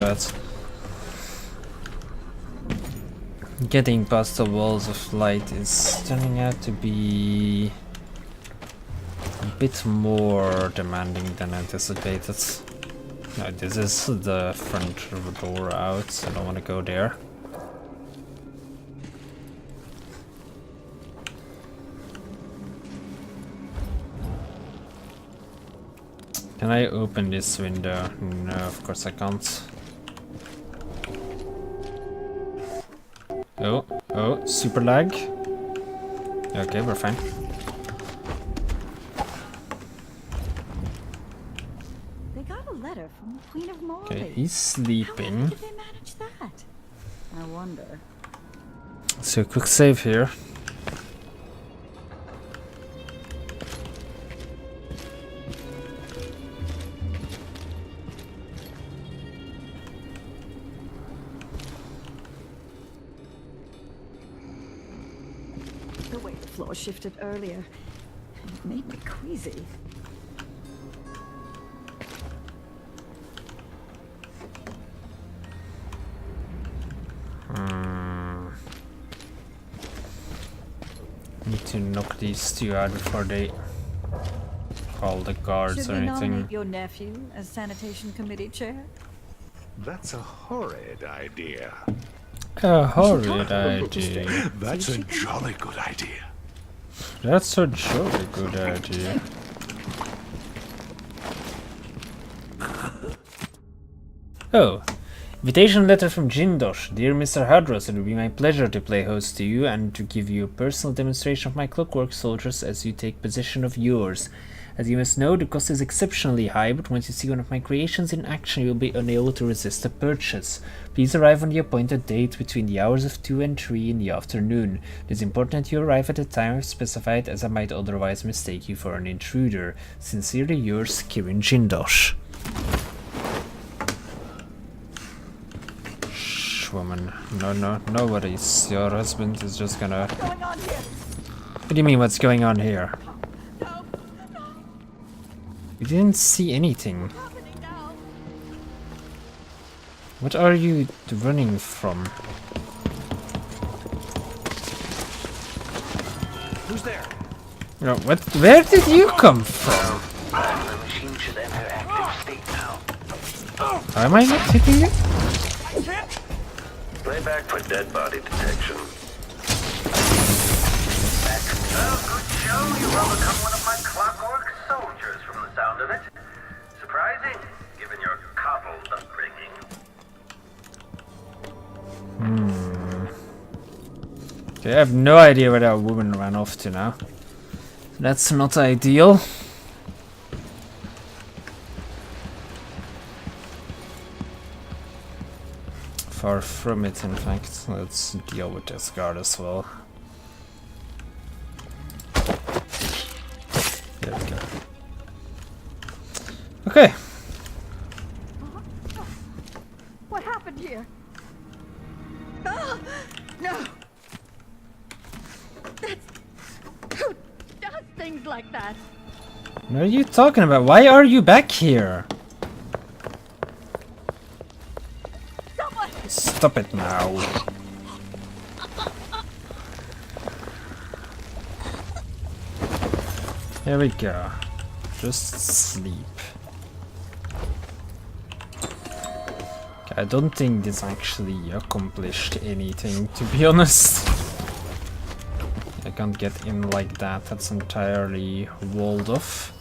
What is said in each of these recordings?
that. Getting past the walls of light is turning out to be a bit more demanding than anticipated. No, this is the front door out, so I don't want to go there. Can I open this window? No, of course I can't. Oh, super lag. Okay, we're fine. They got a letter from the Queen of Morley. Okay, he's sleeping. How did they manage that? I wonder. So quick save here. The way the floor shifted earlier, it made me queasy. Need to knock these two out before they call the guards Should or we anything. nominate your nephew as sanitation committee chair? That's a horrid idea. A horrid idea. That's a jolly good idea. That's a jolly good idea. Oh, invitation letter from Jindosh. Dear Mr. Hadros, it will be my pleasure to play host to you and to give you a personal demonstration of my clockwork soldiers as you take possession of yours. As you must know, the cost is exceptionally high, but once you see one of my creations in action, you will be unable to resist the purchase. Please arrive on the appointed date between the hours of 2 and 3 in the afternoon. It is important that you arrive at the time I've specified, as I might otherwise mistake you for an intruder. Sincerely yours, Kirin Jindosh. Shh, woman. No, nobody's. Your husband is just gonna... What's going on here? What do you mean, what's going on here? No. You didn't see anything. What's happening now? What are you running from? Who's there? No, what? Where did you come from? The machine should enter active state now. Am I not hitting you? Play back for dead body detection. Oh, good show. You've overcome one of my clockwork soldiers from the sound of it. Surprising, given your coddled upbringing. Okay, I have no idea where that woman ran off to now. That's not ideal. Far from it, in fact. Let's deal with this guard as well. There we go. Okay. What happened here? Oh, no! Who does things like that? What are you talking about? Why are you back here? Someone! Stop it now. There we go. Just sleep. Okay, I don't think this actually accomplished anything, to be honest. I can't get in like that. That's entirely walled off.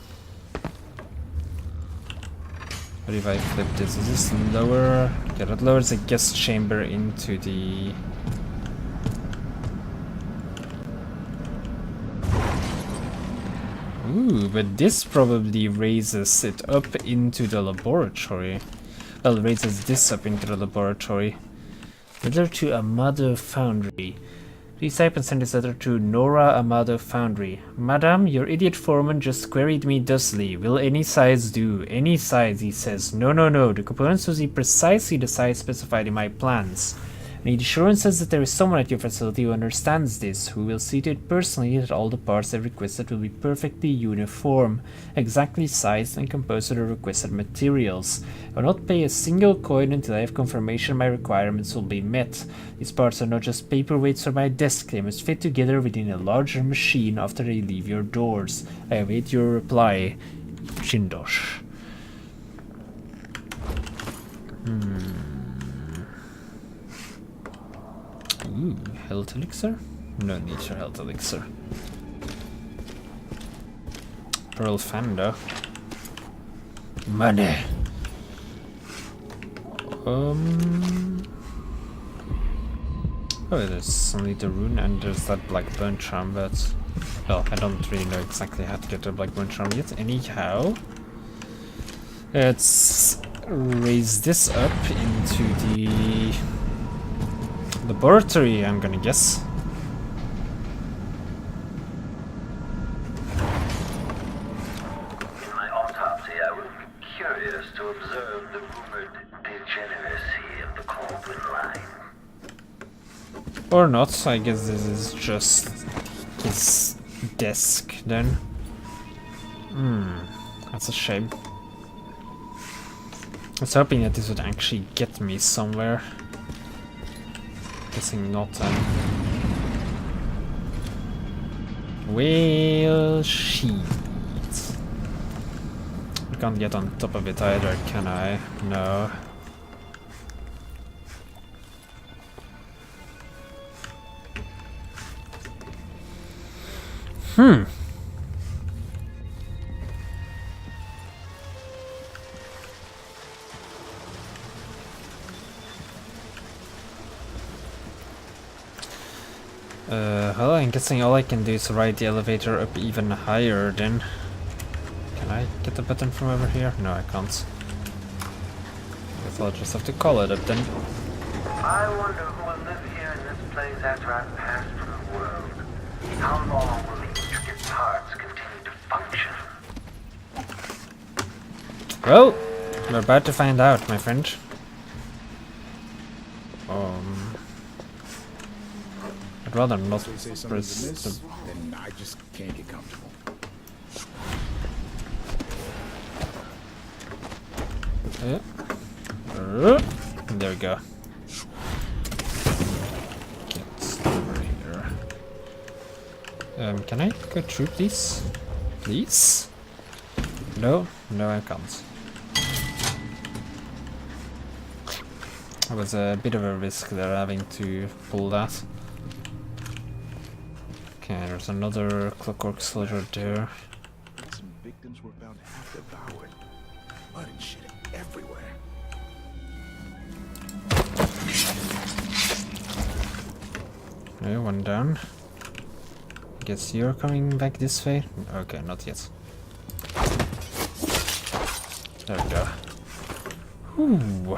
What if I flip this? Is this lower? Okay, that lowers the guest chamber into the... Ooh, but this probably raises it up into the laboratory. Well, raises this up into the laboratory. Letter to Amado Foundry. Please type and send this letter to Nora Amado Foundry. Madam, your idiot foreman just queried me thusly. Will any size do? Any size, he says. No. The components must be precisely the size specified in my plans. I need assurances that there is someone at your facility who understands this, who will see to it personally that all the parts I've requested will be perfectly uniform, exactly sized and composed of the requested materials. I will not pay a single coin until I have confirmation my requirements will be met. These parts are not just paperweights for my desk, they must fit together within a larger machine after they leave your doors. I await your reply. Jindosh. Ooh, health elixir? No need for health elixir. Pearl Fanda. Money. Oh, there's only the rune and there's that Blackburn charm, but well, I don't really know exactly how to get the Blackburn charm yet. Anyhow, let's raise this up into the laboratory, I'm gonna guess. In my autopsy, I would be curious to observe the rumored degeneracy of the Caldwin line. Or not, I guess this is just his desk then. That's a shame. I was hoping that this would actually get me somewhere. Guessing not then. Whale sheet. I can't get on top of it either, can I? No. Well, I'm guessing all I can do is ride the elevator up even higher then. Can I get the button from over here? No, I can't. Guess I'll just have to call it up then. I wonder who will live here in this place after I've passed from the world. How long will the intricate parts continue to function? Well, we're about to find out, my friend. I'd rather not press the... then I just can't get comfortable. There we go. Get over here. Can I go through these? Please? No? No, I can't. It was a bit of a risk there having to pull that. Okay, there's another clockwork soldier there. Some victims were about half devoured. Blood and shit everywhere. Okay, one down. Guess you're coming back this way? Okay, not yet. There we go. Ooh.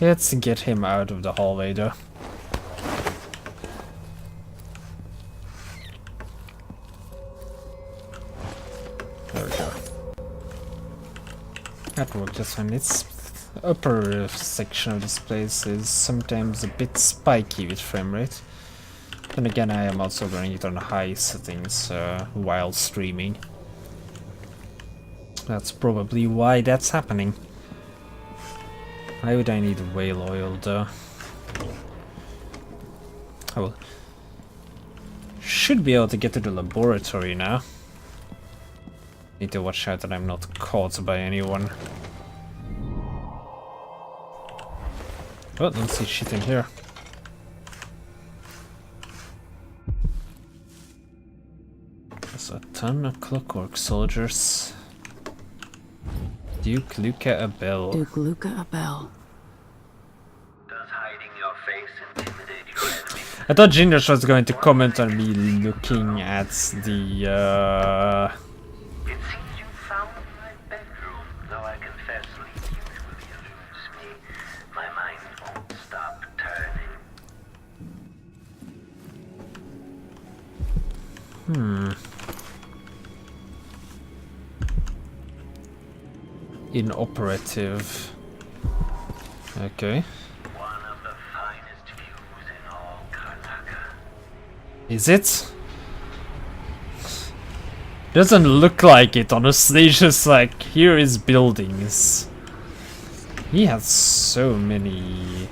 Let's get him out of the hallway though. There we go. That worked just fine. Its upper section of this place is sometimes a bit spiky with frame rate. Then again, I am also running it on high settings while streaming. That's probably why that's happening. Why would I need whale oil though? Oh well. Should be able to get to the laboratory now. Need to watch out that I'm not caught by anyone. Oh, don't see shit in here. There's a ton of clockwork soldiers. Duke Luca Abel. Duke Luca Abel. Does hiding your face intimidate your enemy? I thought Jindosh was going to comment on me looking at the It seems you found my bedroom, though I confess sleep usually eludes me. My mind won't stop turning. Inoperative. Okay. One of the Is it? Doesn't look like it, honestly. Just like, here is buildings. He has so many.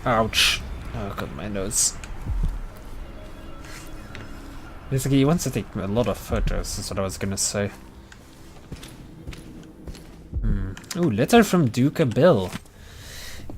Ouch. Oh god, my nose. Basically, he wants to take a lot of photos, is what I was gonna say. Oh, letter from Duke Bill.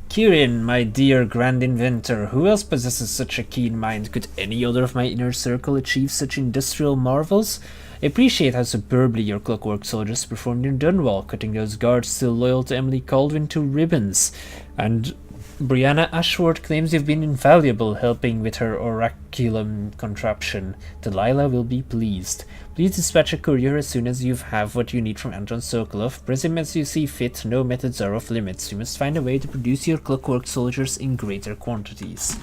Kirin, my dear grand inventor, who else possesses such a keen mind? Could any other of my inner circle achieve such industrial marvels? I appreciate how superbly your clockwork soldiers performed in Dunwall, cutting those guards still loyal to Emily Caldwin to ribbons. And Brianna Ashworth claims you've been invaluable helping with her oraculum contraption. Delilah will be pleased. Please dispatch a courier as soon as you have what you need from Anton Sokolov. Press him as you see fit, no methods are off limits. You must find a way to produce your clockwork soldiers in greater quantities.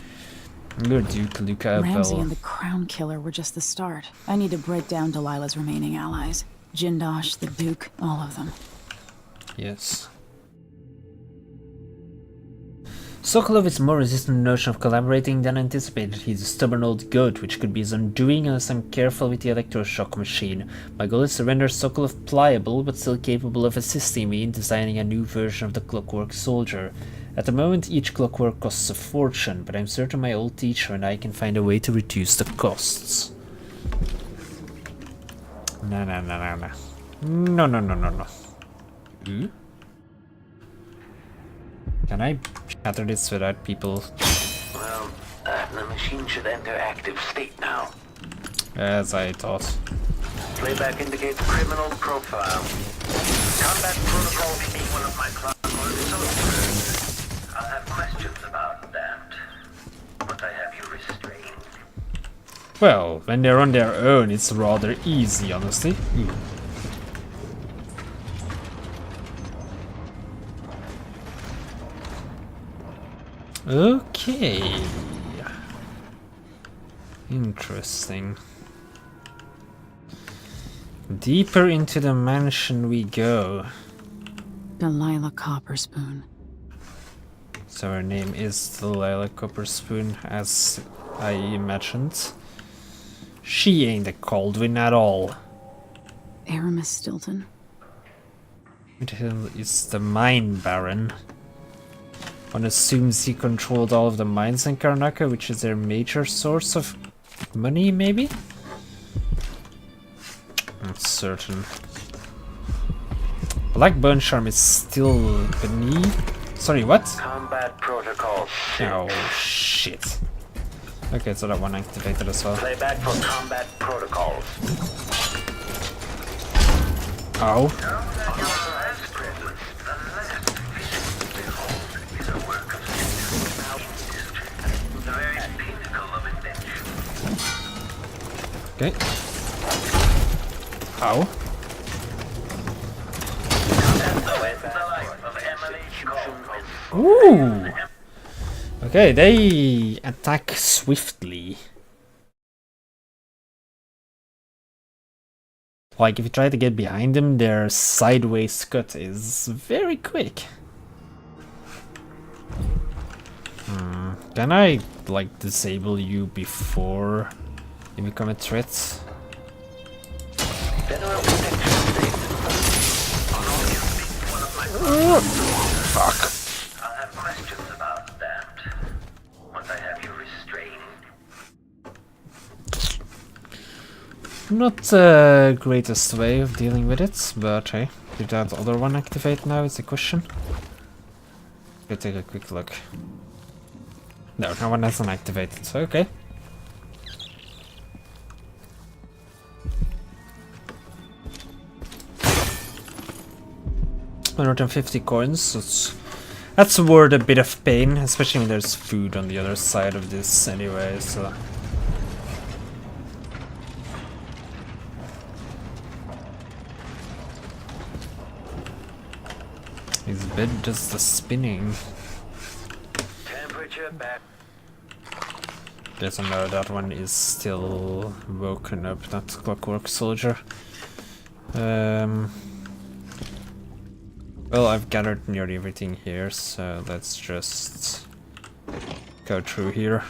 Your Duke Luca Ramsey Bell. and the Crown Killer were just the start. I need to break down Delilah's remaining allies. Jindosh, the Duke, all of them. Yes. Sokolov is more resistant to the notion of collaborating than anticipated. He's a stubborn old goat, which could be his undoing unless I'm careful with the electroshock machine. My goal is to render Sokolov pliable, but still capable of assisting me in designing a new version of the Clockwork Soldier. At the moment, each clockwork costs a fortune, but I'm certain my old teacher and I can find a way to reduce the costs. No. Ooh? Can I shatter this without people? Well, the machine should enter active state now. As I thought. Playback indicates criminal profile. Combat protocol being one of my clockwork soldiers. I'll have questions about that. Once I have you restrained. Well, when they're on their own, it's rather easy, honestly. Ooh. Okay. Interesting. Deeper into the mansion we go. Delilah Copperspoon. So her name is Delilah Copperspoon, as I imagined. She ain't a Caldwin at all. Aramis Stilton. Who the hell is the Mine Baron? One assumes he controlled all of the mines in Karnaca, which is their major source of money, maybe? Not certain. Black Bone Charm is still beneath. Sorry, what? Combat protocol. Oh, shit. Okay, so that one activated as well. Playback for combat protocols. Ow. Okay. Ow. Ooh. Okay, they attack swiftly. Like, if you try to get behind them, their sideways cut is very quick. Can I, like, disable you before you become a threat? Fuck. I'll have questions about that. Once I have you restrained. Not the greatest way of dealing with it, but hey, did that other one activate now is the question. Let's take a quick look. No one hasn't activated, so okay. 150 coins, that's worth a bit of pain, especially when there's food on the other side of this anyway, so... His bed does the spinning. Temperature back. Yes, I know that one is still woken up, that Clockwork Soldier. Well, I've gathered nearly everything here, so let's just go through here.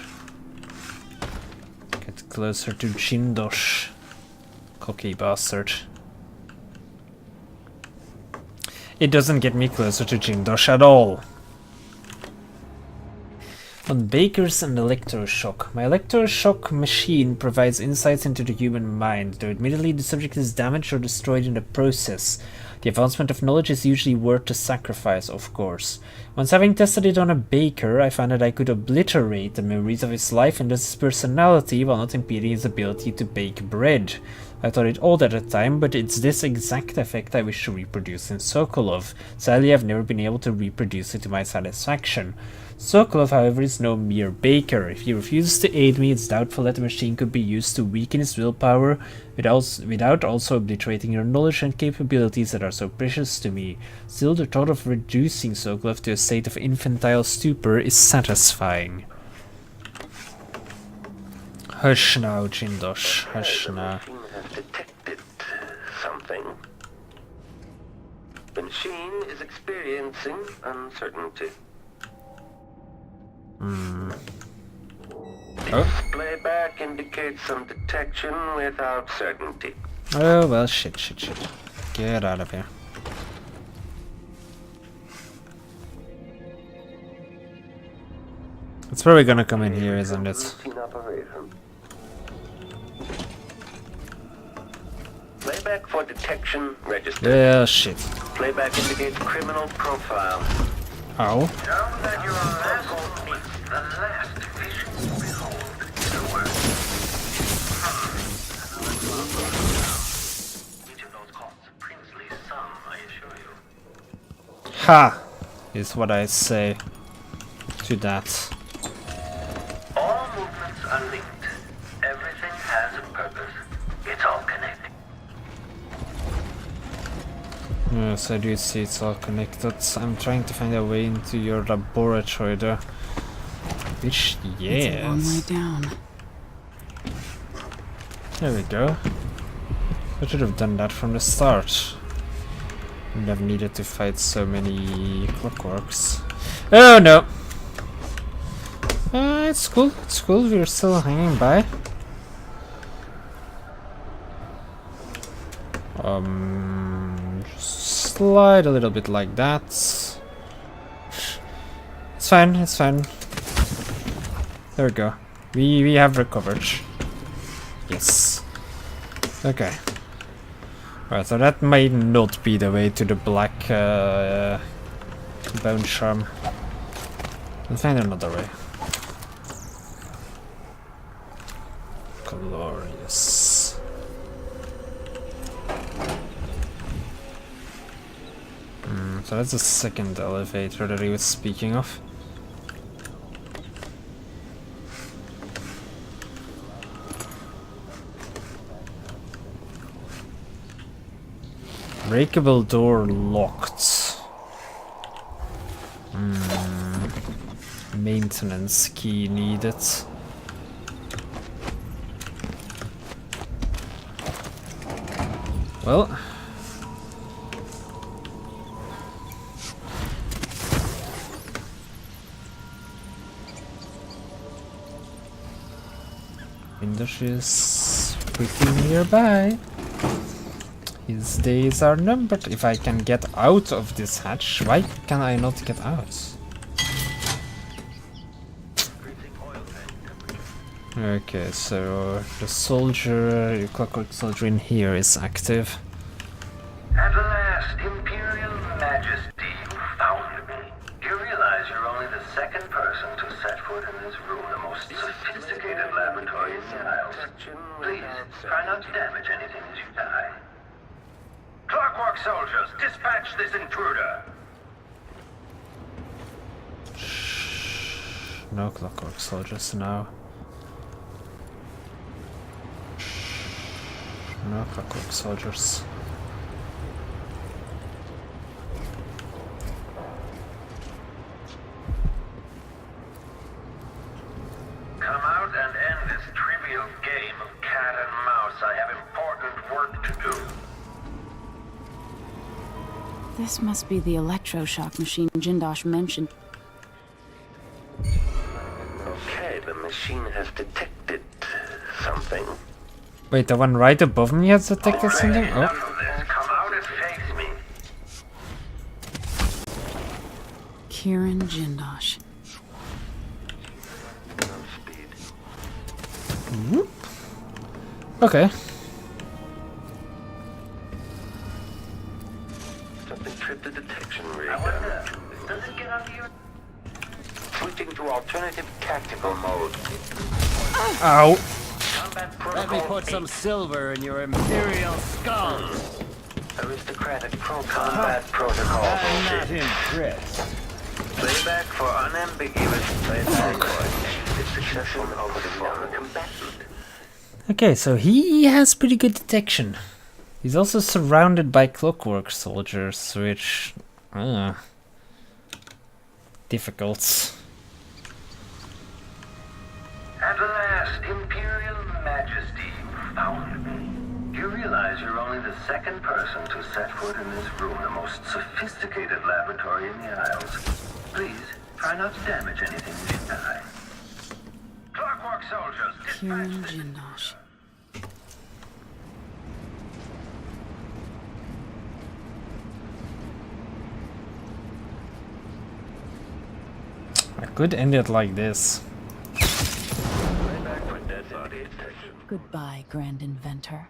Get closer to Jindosh. Cocky bastard. It doesn't get me closer to Jindosh at all. On Bakers and Electroshock. My Electroshock machine provides insights into the human mind, though admittedly the subject is damaged or destroyed in the process. The advancement of knowledge is usually worth the sacrifice, of course. Once having tested it on a baker, I found that I could obliterate the memories of his life and thus his personality while not impeding his ability to bake bread. I thought it odd at the time, but it's this exact effect I wish to reproduce in Sokolov. Sadly, I've never been able to reproduce it to my satisfaction. Sokolov, however, is no mere baker. If he refuses to aid me, it's doubtful that the machine could be used to weaken his willpower without also obliterating your knowledge and capabilities that are so precious to me. Still, the thought of reducing Sokolov to a state of infantile stupor is satisfying. Hush now, Jindosh. Hush now. The machine has detected something. The machine is experiencing uncertainty. Playback indicates some detection without certainty. Oh, well, shit. Get out of here. It's probably gonna come in here, isn't it? Routine operation. Playback for detection registered. Yeah, shit. Playback indicates criminal profile. Ow. Know that your last meets the last vision you behold in the world. Each of those costs a princely sum, I assure you. Ha! Is what I say to that. All movements are linked. Everything has a purpose. It's all connected. Yes, I do see it's all connected. I'm trying to find a way into your laboratory there. Which, It's a long way yes. down. There we go. I should have done that from the start. Wouldn't have needed to fight so many clockworks. Oh no! It's cool, we're still hanging by. Just slide a little bit like that. It's fine. There we go. We have recovered. Yes. Okay. Right, so that might not be the way to the black bone charm. We'll find another way. Glorious. So that's the second elevator that he was speaking of. Breakable door locked. Maintenance key needed. Well. Windows is pretty nearby. His days are numbered. If I can get out of this hatch, why can I not get out? Okay, so the soldier, the clockwork soldier in here is active. At last, Imperial Majesty, you found me. You realize you're only the second person to set foot in this room, the most sophisticated laboratory in the Isles. Please, try not to damage anything as you die. Clockwork soldiers, dispatch this intruder! No clockwork soldiers now. No clockwork soldiers. Come out and end this trivial game of cat and mouse. I have important work to do. This must be the electroshock machine Jindosh mentioned. the machine has detected something. Wait, the one right above me has detected something? Oh. Enough of this. Come out and face me. Kieran Jindosh. Speed. Okay. Something tripped the detection rig. Does it get under your... Switching to alternative tactical mode. Ow. Combat Let protocol me put some silver in your imperial skull. Aristocratic combat protocol. I'm not impressed. Playback for unambiguous playback. It's successful over the former combatant. Okay, so he has pretty good detection. He's also surrounded by clockwork soldiers, which... difficult. At last, Imperial Majesty, you found me. You realize you're only the second person to set foot in this room, the most sophisticated laboratory in the Isles. Please, try not to damage anything we should die. Clockwork soldiers, Kieran dispatch this. Jindosh. I could end it like this. Playback for dead body detection. Goodbye, Grand Inventor.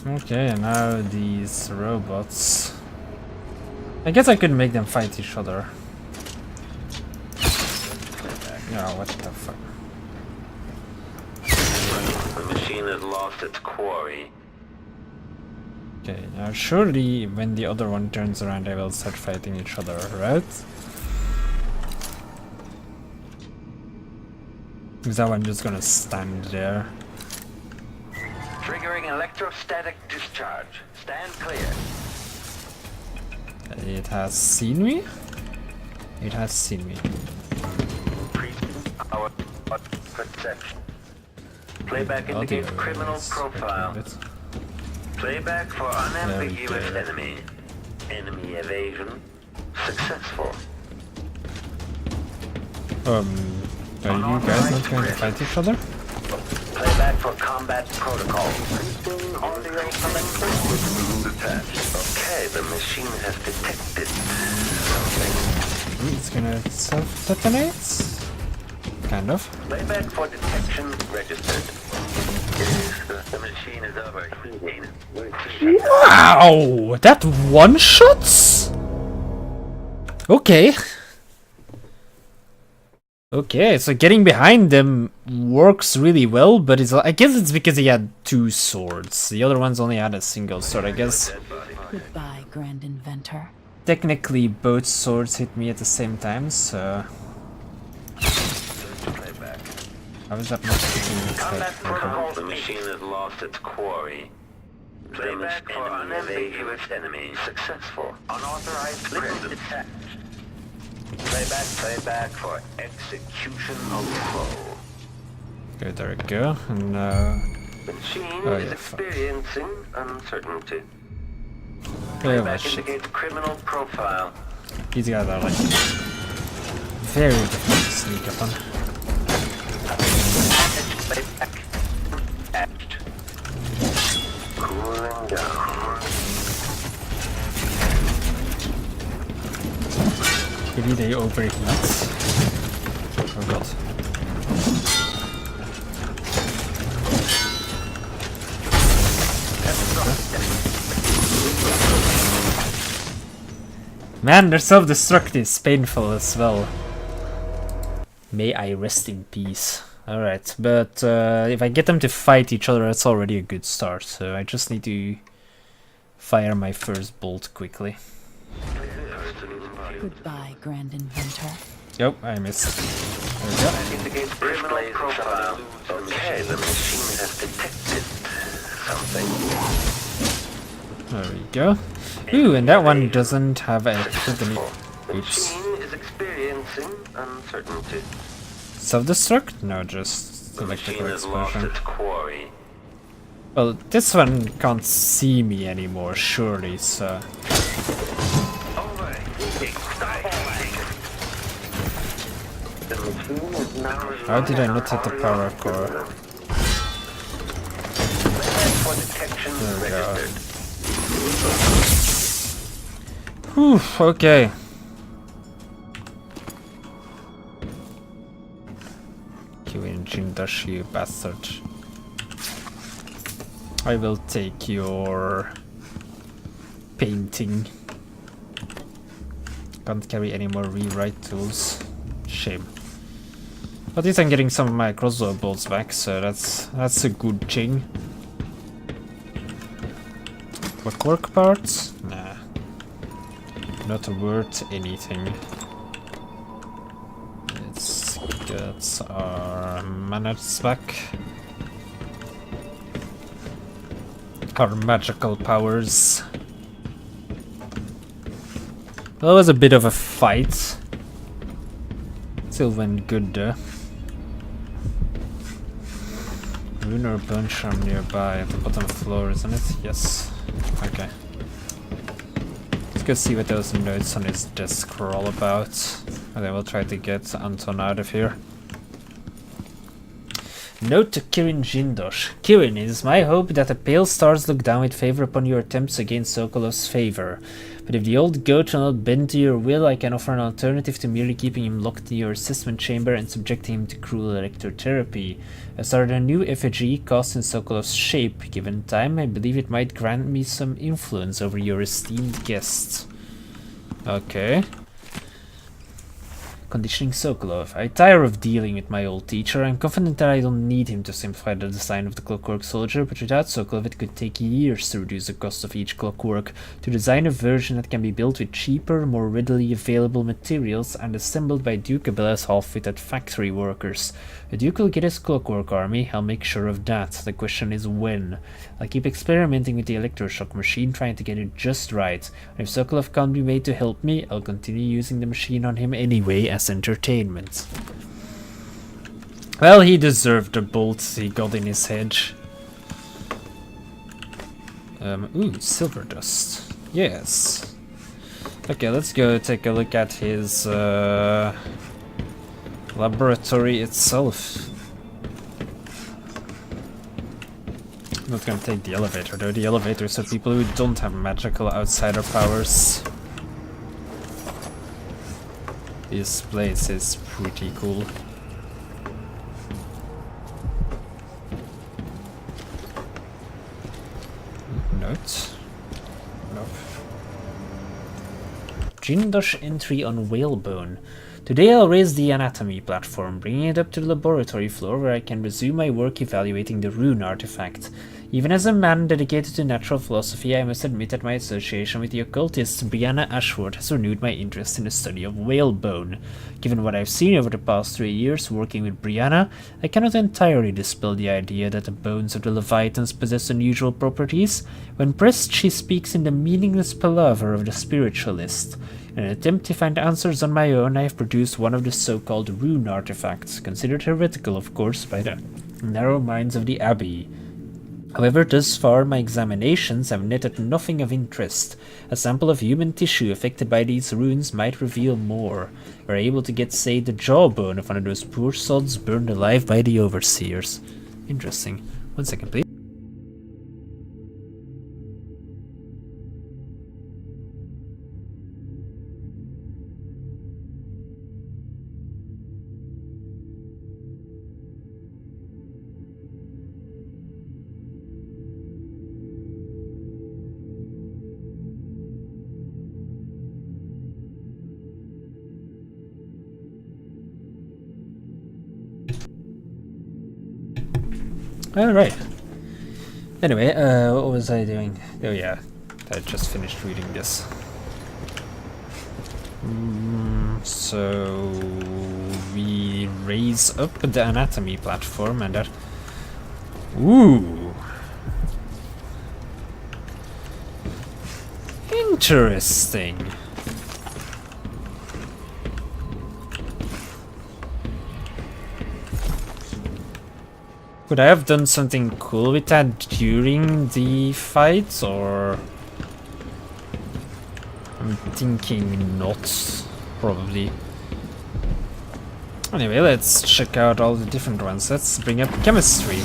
Okay, and now these robots. I guess I could make them fight each other. Yeah, what the fuck? The machine has lost its quarry. Okay, now surely when the other one turns around they will start fighting each other, right? Is that one just gonna stand there? Triggering electrostatic discharge. Stand clear. It has seen me? It has seen me. Our protection. Playback I'll do indicates criminal this. profile. Wait. Playback for unambiguous go. enemy. Enemy evasion successful. Are you guys not going to fight each other? Playback for combat protocol. Audio detached. Okay, the machine has detected something. It's gonna self-detonate? Kind of. Playback for detection registered. The machine is overheating. Wow! That one-shots? Okay. Okay, so getting behind them works really well, but I guess it's because he had two swords. The other ones only had a single sword, I guess. Goodbye, Grand Inventor. Technically, both swords hit me at the same time, so... How is that not hitting this Combat guy? protocol. The machine has lost its quarry. Playback for unambiguous enemy successful. Unauthorized crypt detached. Playback for execution of foe. Okay, there we go. And The machine Oh, is yeah, fuck. experiencing uncertainty. oh my Playback shit. indicates criminal profile. These guys are like very difficult to sneak up on. Playback attached. Cooling down. Maybe they overheat. Oh god. Man, their self-destruct is painful as well. May I rest in peace. Alright, but if I get them to fight each other, that's already a good start. So I just need to fire my first bolt quickly. Goodbye, Grand Inventor. Yep, I missed. There we go. Indicates criminal profile. Okay, the machine has detected something. There we go. Ooh, and that one doesn't have a hidden. The Oops. machine is experiencing uncertainty. Self-destruct? No, just The machine electrical has lost explosion. its quarry. Well, this one can't see me anymore, surely, so... The machine is now How did I not hit the power core? for detection There we go. registered. Whew, okay. Kiwin Jindash, you bastard. I will take your painting. Can't carry any more rewrite tools. Shame. At least I'm getting some of my crossbow bolts back, so that's a good thing. Clockwork parts? Nah. Not worth anything. Let's get our manners back. Our magical powers. Well, it was a bit of a fight. Still went good though. Rune or bone charm nearby at the bottom floor, isn't it? Yes. Okay. Let's go see what those notes on his desk are all about. And then we'll try to get Anton out of here. Note to Kirin Jindosh. Kirin, it is my hope that the pale stars look down with favor upon your attempts to gain Sokolov's favor. But if the old goat will not bend to your will, I can offer an alternative to merely keeping him locked in your assessment chamber and subjecting him to cruel electrotherapy. I started a new effigy cast in Sokolov's shape. Given time, I believe it might grant me some influence over your esteemed guest. Okay. Conditioning Sokolov. I tire of dealing with my old teacher. I'm confident that I don't need him to simplify the design of the clockwork soldier, but without Sokolov it could take years to reduce the cost of each clockwork, to design a version that can be built with cheaper, more readily available materials and assembled by Duke Abella's half-witted factory workers. The Duke will get his clockwork army, I'll make sure of that. The question is when. I'll keep experimenting with the electroshock machine, trying to get it just right. And if Sokolov can't be made to help me, I'll continue using the machine on him anyway as entertainment. Well, he deserved the bolts he got in his head. Ooh, silver dust. Yes. Okay, let's go take a look at his laboratory itself. I'm not gonna take the elevator though. The elevator is for people who don't have magical outsider powers. This place is pretty cool. Note? Nope. Jindosh entry on whalebone. Today I'll raise the anatomy platform, bringing it up to the laboratory floor where I can resume my work evaluating the rune artifact. Even as a man dedicated to natural philosophy, I must admit that my association with the occultist Brianna Ashworth has renewed my interest in the study of whalebone. Given what I've seen over the past 3 years working with Brianna, I cannot entirely dispel the idea that the bones of the Leviathans possess unusual properties. When pressed, she speaks in the meaningless palaver of the spiritualist. In an attempt to find answers on my own, I have produced one of the so-called rune artifacts, considered heretical of course by the narrow minds of the Abbey. However, thus far my examinations have netted nothing of interest. A sample of human tissue affected by these runes might reveal more. We're able to get, say, the jawbone of one of those poor sods burned alive by the overseers. Interesting. 1 second, please. Alright. Anyway, what was I doing? Oh yeah, I just finished reading this. So we raise up the anatomy platform and that... Ooh! Interesting! Could I have done something cool with that during the fight, or... I'm thinking not, probably. Anyway, let's check out all the different ones. Let's bring up chemistry.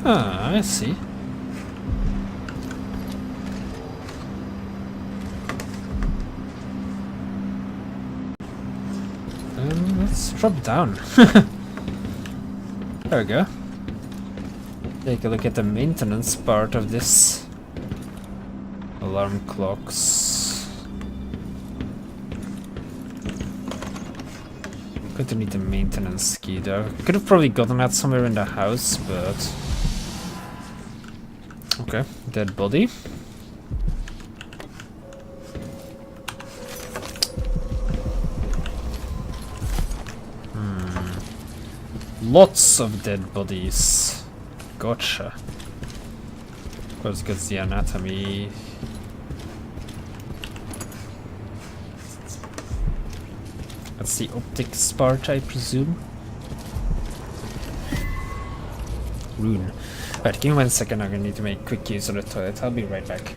Ah, I see. Let's drop down. There we go. Take a look at the maintenance part of this. Alarm clocks. Going to need a maintenance key though. Could have probably gotten that somewhere in the house, but... Okay, dead body. Lots of dead bodies. Gotcha. Of course, gets the anatomy. That's the optics part, I presume. Rune. Right, give me 1 second, I'm gonna need to make quick use of the toilet. I'll be right back.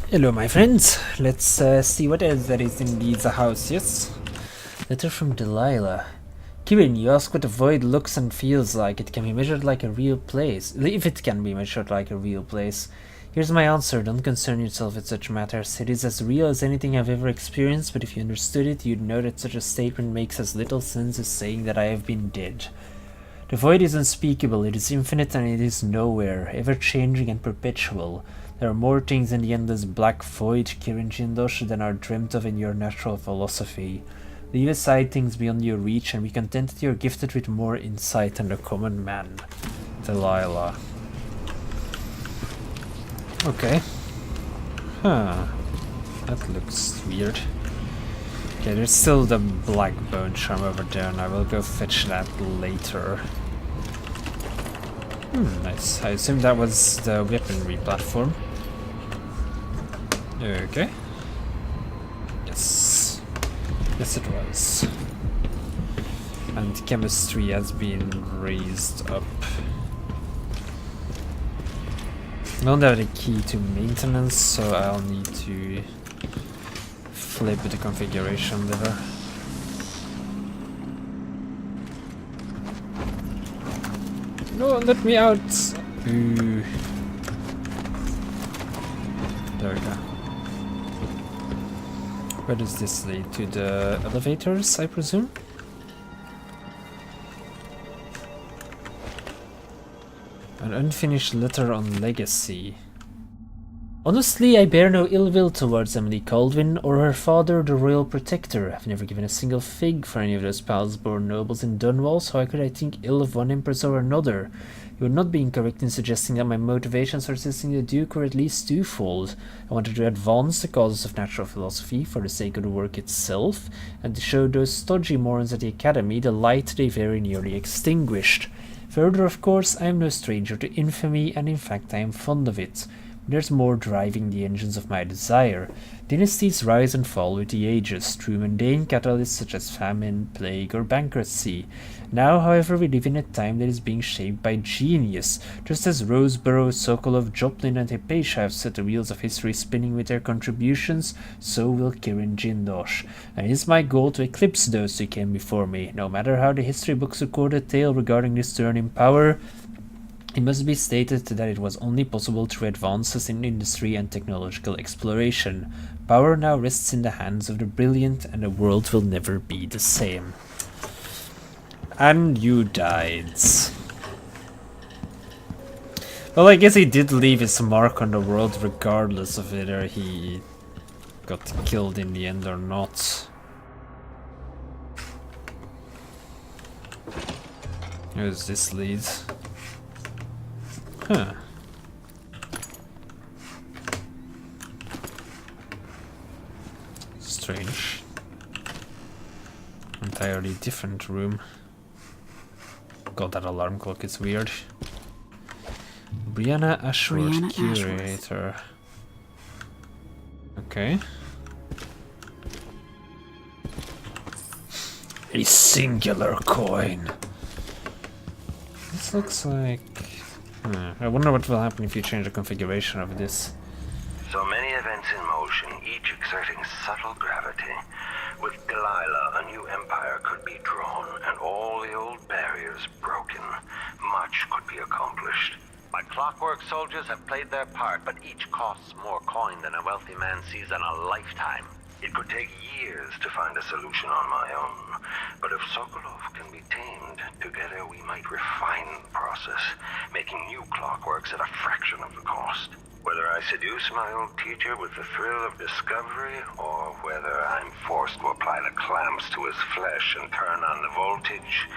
Hello my friends, let's see what else there is in the house, yes? Letter from Delilah. Kieran, you ask what the void looks and feels like. It can be measured like a real place. If it can be measured like a real place. Here's my answer, don't concern yourself with such matters. It is as real as anything I've ever experienced, but if you understood it, you'd know that such a statement makes as little sense as saying that I have been dead. The void is unspeakable, it is infinite and it is nowhere, ever-changing and perpetual. There are more things in the endless black void, Kirin Jindosh, than are dreamt of in your natural philosophy. Leave aside things beyond your reach and be content that you are gifted with more insight than the common man. Delilah. Okay. Huh. That looks weird. Okay, there's still the black bone charm over there, and I will go fetch that later. Nice. I assume that was the weaponry platform. Okay. Yes. Yes, it was. And chemistry has been raised up. I don't have the key to maintenance, so I'll need to flip the configuration lever. No, let me out! Ooh. There we go. Where does this lead? To the elevators, I presume? An unfinished letter on legacy. Honestly, I bear no ill will towards Emily Caldwin or her father, the Royal Protector. I've never given a single fig for any of those palace-born nobles in Dunwall, so how could I think ill of one empress or another? You would not be incorrect in suggesting that my motivations for assisting the Duke were at least twofold. I wanted to advance the causes of natural philosophy for the sake of the work itself, and to show those stodgy morons at the Academy the light they very nearly extinguished. Further, of course, I am no stranger to infamy, and in fact I am fond of it. There's more driving the engines of my desire. Dynasties rise and fall with the ages, through mundane catalysts such as famine, plague, or bankruptcy. Now, however, we live in a time that is being shaped by genius. Just as Roseborough, Sokolov, Joplin, and Hypatia have set the wheels of history spinning with their contributions, so will Kirin Jindosh. And it is my goal to eclipse those who came before me. No matter how the history books record a tale regarding this turn in power, it must be stated that it was only possible through advances in industry and technological exploration. Power now rests in the hands of the brilliant, and the world will never be the same. And you died. Well, I guess he did leave his mark on the world regardless of whether he got killed in the end or not. Where does this lead? Huh. Strange. Entirely different room. God, that alarm clock is weird. Brianna Ashworth, curator. Okay. A singular coin. This looks like... I wonder what will happen if you change the configuration of this. So many events in motion, each exerting subtle gravity. With Delilah, a new empire could be drawn, and all the old barriers broken. Much could be accomplished. My clockwork soldiers have played their part, but each costs more coin than a wealthy man sees in a lifetime. It could take years to find a solution on my own. But if Sokolov can be tamed, together we might refine the process, making new clockworks at a fraction of the cost. Whether I seduce my old teacher with the thrill of discovery, or whether I'm forced to apply the clamps to his flesh and turn on the voltage,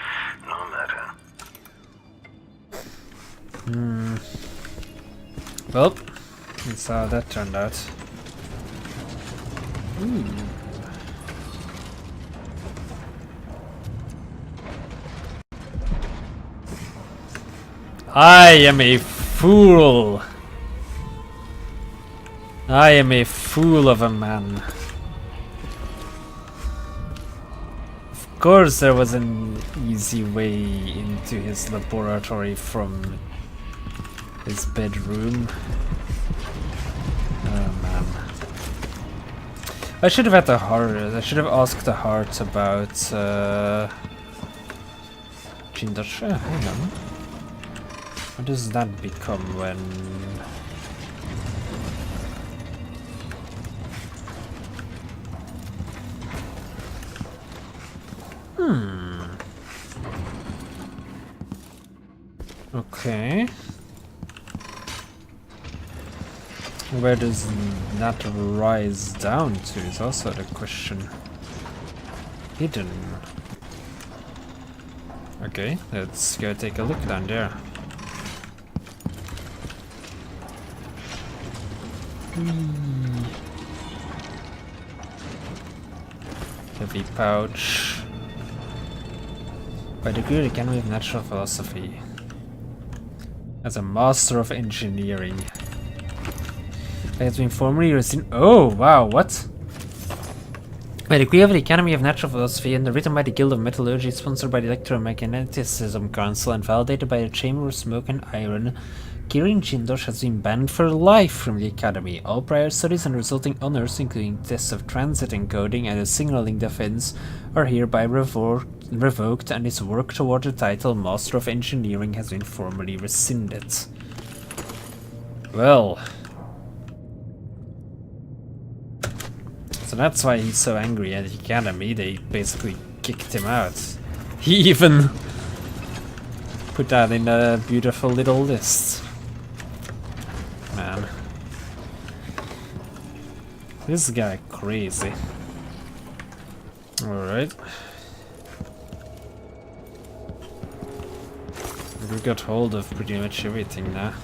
no matter. Well, that's how that turned out. Ooh. I am a fool. I am a fool of a man. Of course there was an easy way into his laboratory from his bedroom. Oh man. I should have had the heart. I should have asked the heart about Jindosh. Hang on. What does that become when... Okay. Where does that rise down to is also the question. Hidden. Okay, let's go take a look down there. Heavy pouch. By degree of the Academy of Natural Philosophy. As a Master of Engineering. I have been formerly resident. Oh wow, what? By degree of the Academy of Natural Philosophy, underwritten by the Guild of Metallurgy, sponsored by the Electromagnetism Council, and validated by the Chamber of Smoke and Iron, Kirin Jindosh has been banned for life from the Academy. All prior studies and resulting honors, including tests of transit encoding and a signaling defense, are hereby revoked, and his work toward the title Master of Engineering has been formally rescinded. Well... So that's why he's so angry at the Academy. They basically kicked him out. He even put that in a beautiful little list. Man. This guy crazy. Alright. We got hold of pretty much everything now.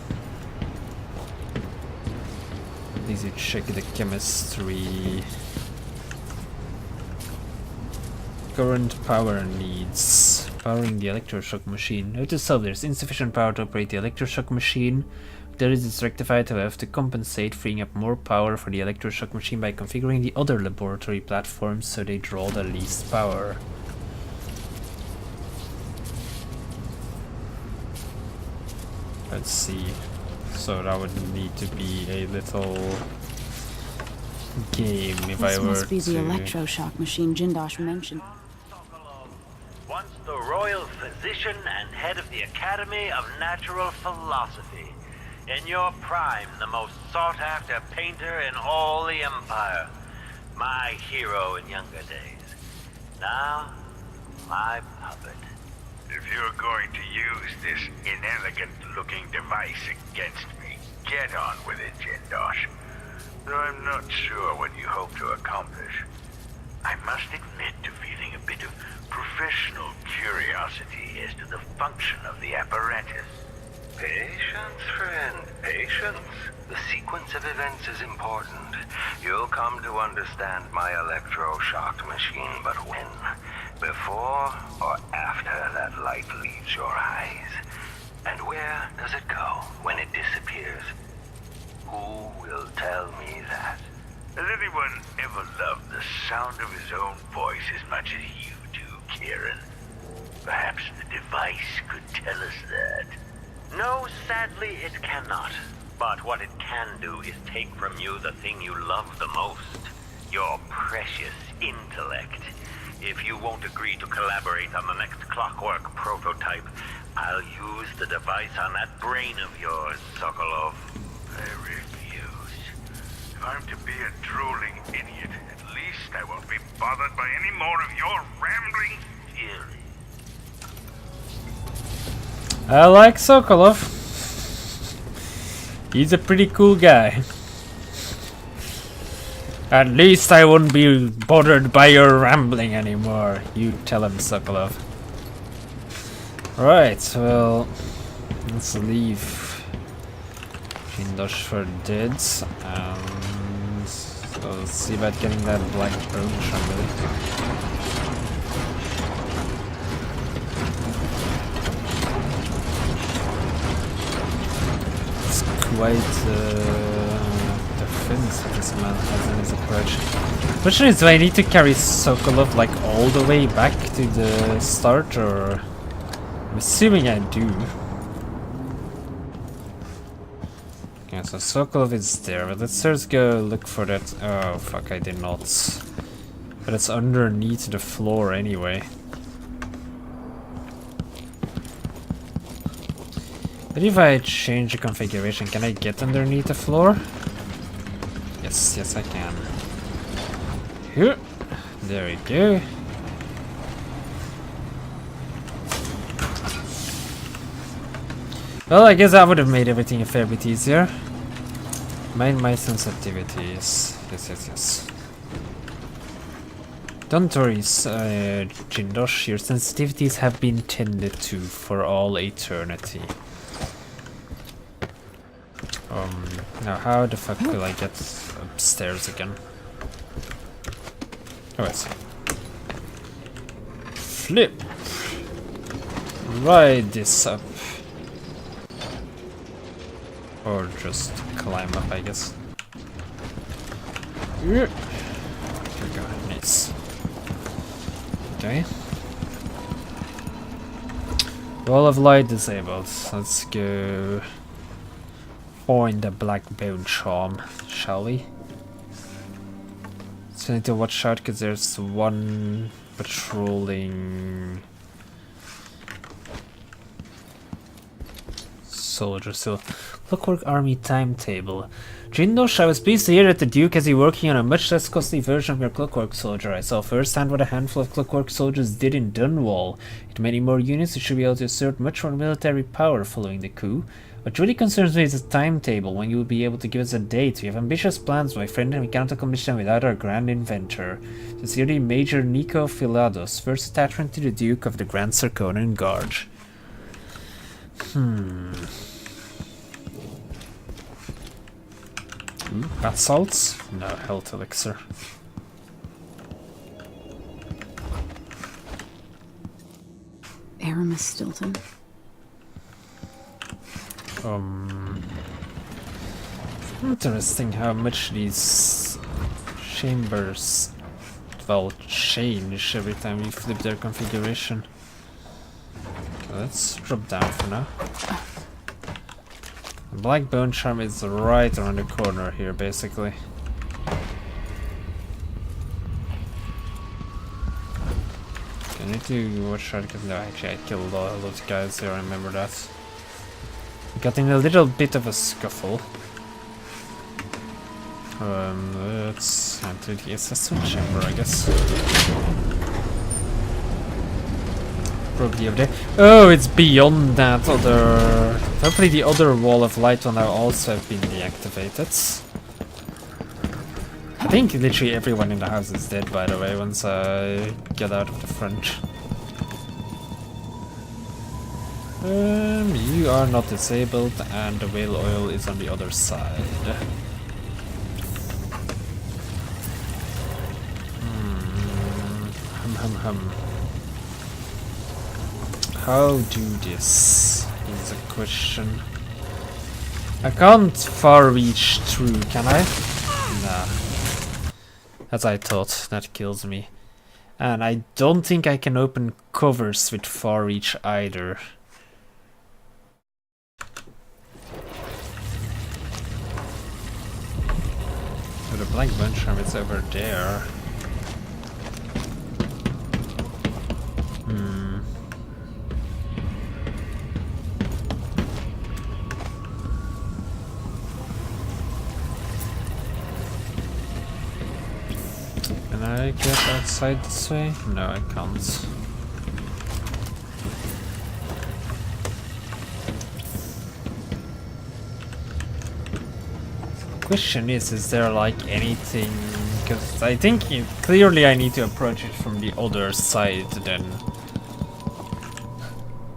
At least you check the chemistry. Current power needs. Powering the electroshock machine. Note to self, there's insufficient power to operate the electroshock machine. There is this rectified, will have to compensate, freeing up more power for the electroshock machine by configuring the other laboratory platforms so they draw the least power. Let's see. So that would need to be a little game if I This were must be to... the electroshock machine Jindosh mentioned. Once the royal physician and head of the Academy of Natural Philosophy. In your prime, the most sought-after painter in all the Empire. My hero in younger days. Now, my puppet. If you're going to use this inelegant-looking device against me, get on with it, Jindosh. Though I'm not sure what you hope to accomplish. I must admit to feeling a bit of professional curiosity as to the function of the apparatus. Patience, friend, patience. The sequence of events is important. You'll come to understand my electroshock machine, but when? Before or after that light leaves your eyes? And where does it go when it disappears? Who will tell me that? Has anyone ever loved the sound of his own voice as much as you do, Kieran? Perhaps the device could tell us that. No, sadly it cannot. But what it can do is take from you the thing you love the most. Your precious intellect. If you won't agree to collaborate on the next clockwork prototype, I'll use the device on that brain of yours, Sokolov. I refuse. If I'm to be a drooling idiot, at least I won't be bothered by any more of your rambling theories. I like Sokolov. He's a pretty cool guy. At least I won't be bothered by your rambling anymore. You tell him, Sokolov. Right, well, let's leave Jindosh for dead. And so let's see about getting that black bone shambly. Quite defensive this man has in his approach. Question is, do I need to carry Sokolov like all the way back to the start, or I'm assuming I do. Okay, so Sokolov is there, but let's first go look for that. Oh fuck, I did not. But it's underneath the floor anyway. But if I change the configuration, can I get underneath the floor? Yes, yes I can. Here. There we go. Well, I guess that would have made everything a fair bit easier. Mind my sensitivities. Yes, yes, yes. Don't worry, Jindosh, your sensitivities have been tended to for all eternity. Now how the fuck will I get upstairs again? Oh, I see. Flip! Ride this up. Or just climb up, I guess. Here we go, nice. Okay. Wall of light disabled. Let's go find the black bone charm, shall we? So I need to watch out because there's one patrolling soldier. So, Clockwork Army timetable. Jindosh, I was pleased to hear that the Duke has you working on a much less costly version of your Clockwork Soldier. I saw firsthand what a handful of Clockwork Soldiers did in Dunwall. With many more units, you should be able to assert much more military power following the coup. What really concerns me is the timetable, when you will be able to give us a date. We have ambitious plans, my friend, and we cannot accomplish them without our grand inventor. Sincerely, Major Nico Philados, first attachment to the Duke of the Grand Circonian Guard. Bath salts? No, health elixir. Aramis Stilton. Interesting how much these chambers, well, change every time you flip their configuration. Okay, let's drop down for now. The black bone charm is right around the corner here, basically. Okay, I need to watch out because no, actually I killed all those guys here, I remember that. We got in a little bit of a scuffle. Let's enter the assessment chamber, I guess. Probably over there. Oh, it's beyond that other... Hopefully the other wall of light will now also have been deactivated. I think literally everyone in the house is dead, by the way, once I get out of the front. You are not disabled, and the whale oil is on the other side. How do this is a question. I can't far reach through, can I? Nah. As I thought, that kills me. And I don't think I can open covers with far reach either. So the black bunch charm is over there. Can I get outside this way? No, I can't. Question is there like anything? Because I think clearly I need to approach it from the other side then.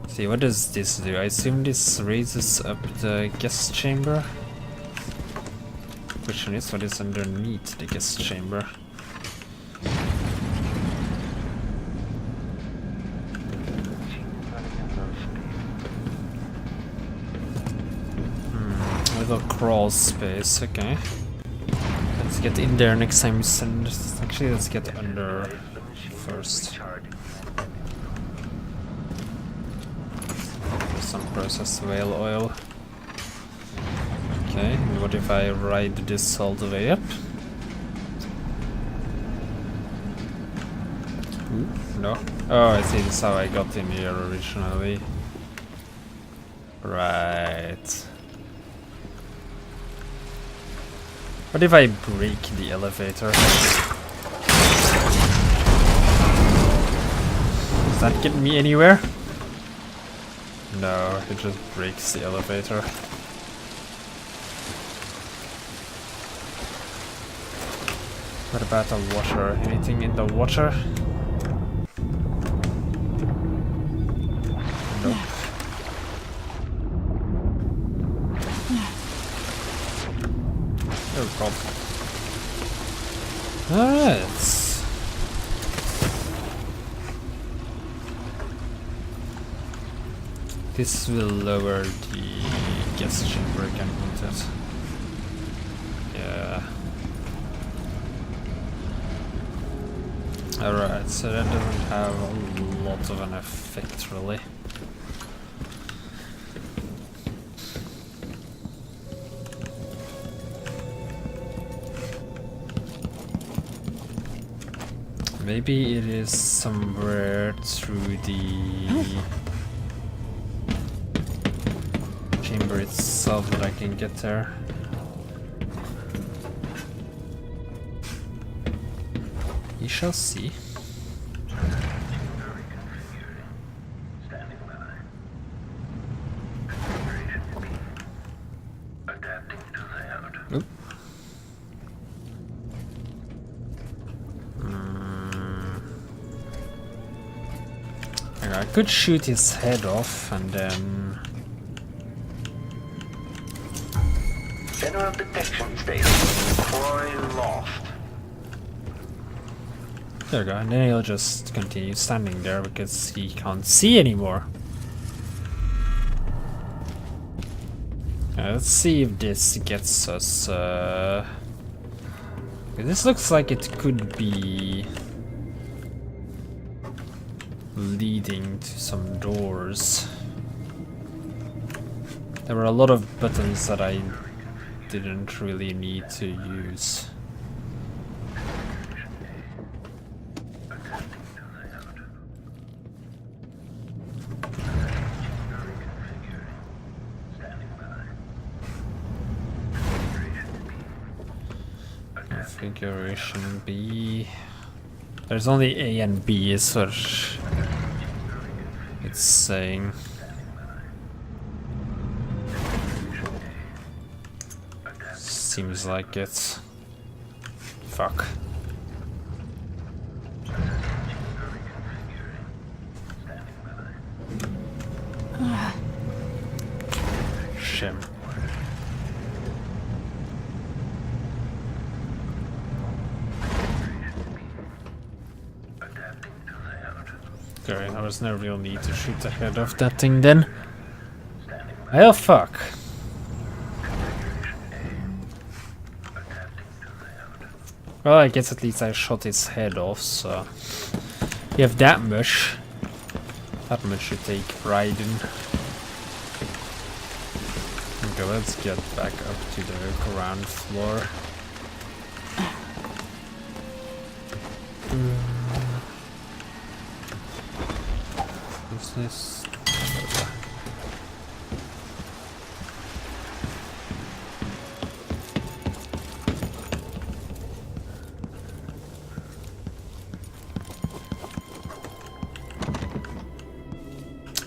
See, what does this do? I assume this raises up the guest chamber. Question is, what is underneath the guest chamber? Little crawl space, okay. Let's get in there next time we send. Actually, let's get under first. Some processed whale oil. Okay, and what if I ride this all the way up? Ooh, no. Oh, I see, this is how I got in here originally. Right. What if I break the elevator? Does that get me anywhere? No, it just breaks the elevator. What about the water? Anything in the water? Nope. Oh god. Alright. This will lower the gas chamber again, won't it? Yeah. Alright, so that doesn't have a lot of an effect really. Maybe it is somewhere through the chamber itself that I can get there. We shall see. Oop. I could shoot his head off and then... General detection station. Croy lost. There we go, and then he'll just continue standing there because he can't see anymore. Let's see if this gets us. This looks like it could be leading to some doors. There were a lot of buttons that I didn't really need to use. Configuration B. There's only A and B is what it's saying. Seems like it. Fuck. Shim. Okay, there was no real need to shoot ahead of that thing then. Oh fuck. Well, I guess at least I shot its head off, so you have that much. That much to take pride in. Okay, let's get back up to the ground floor. What's this?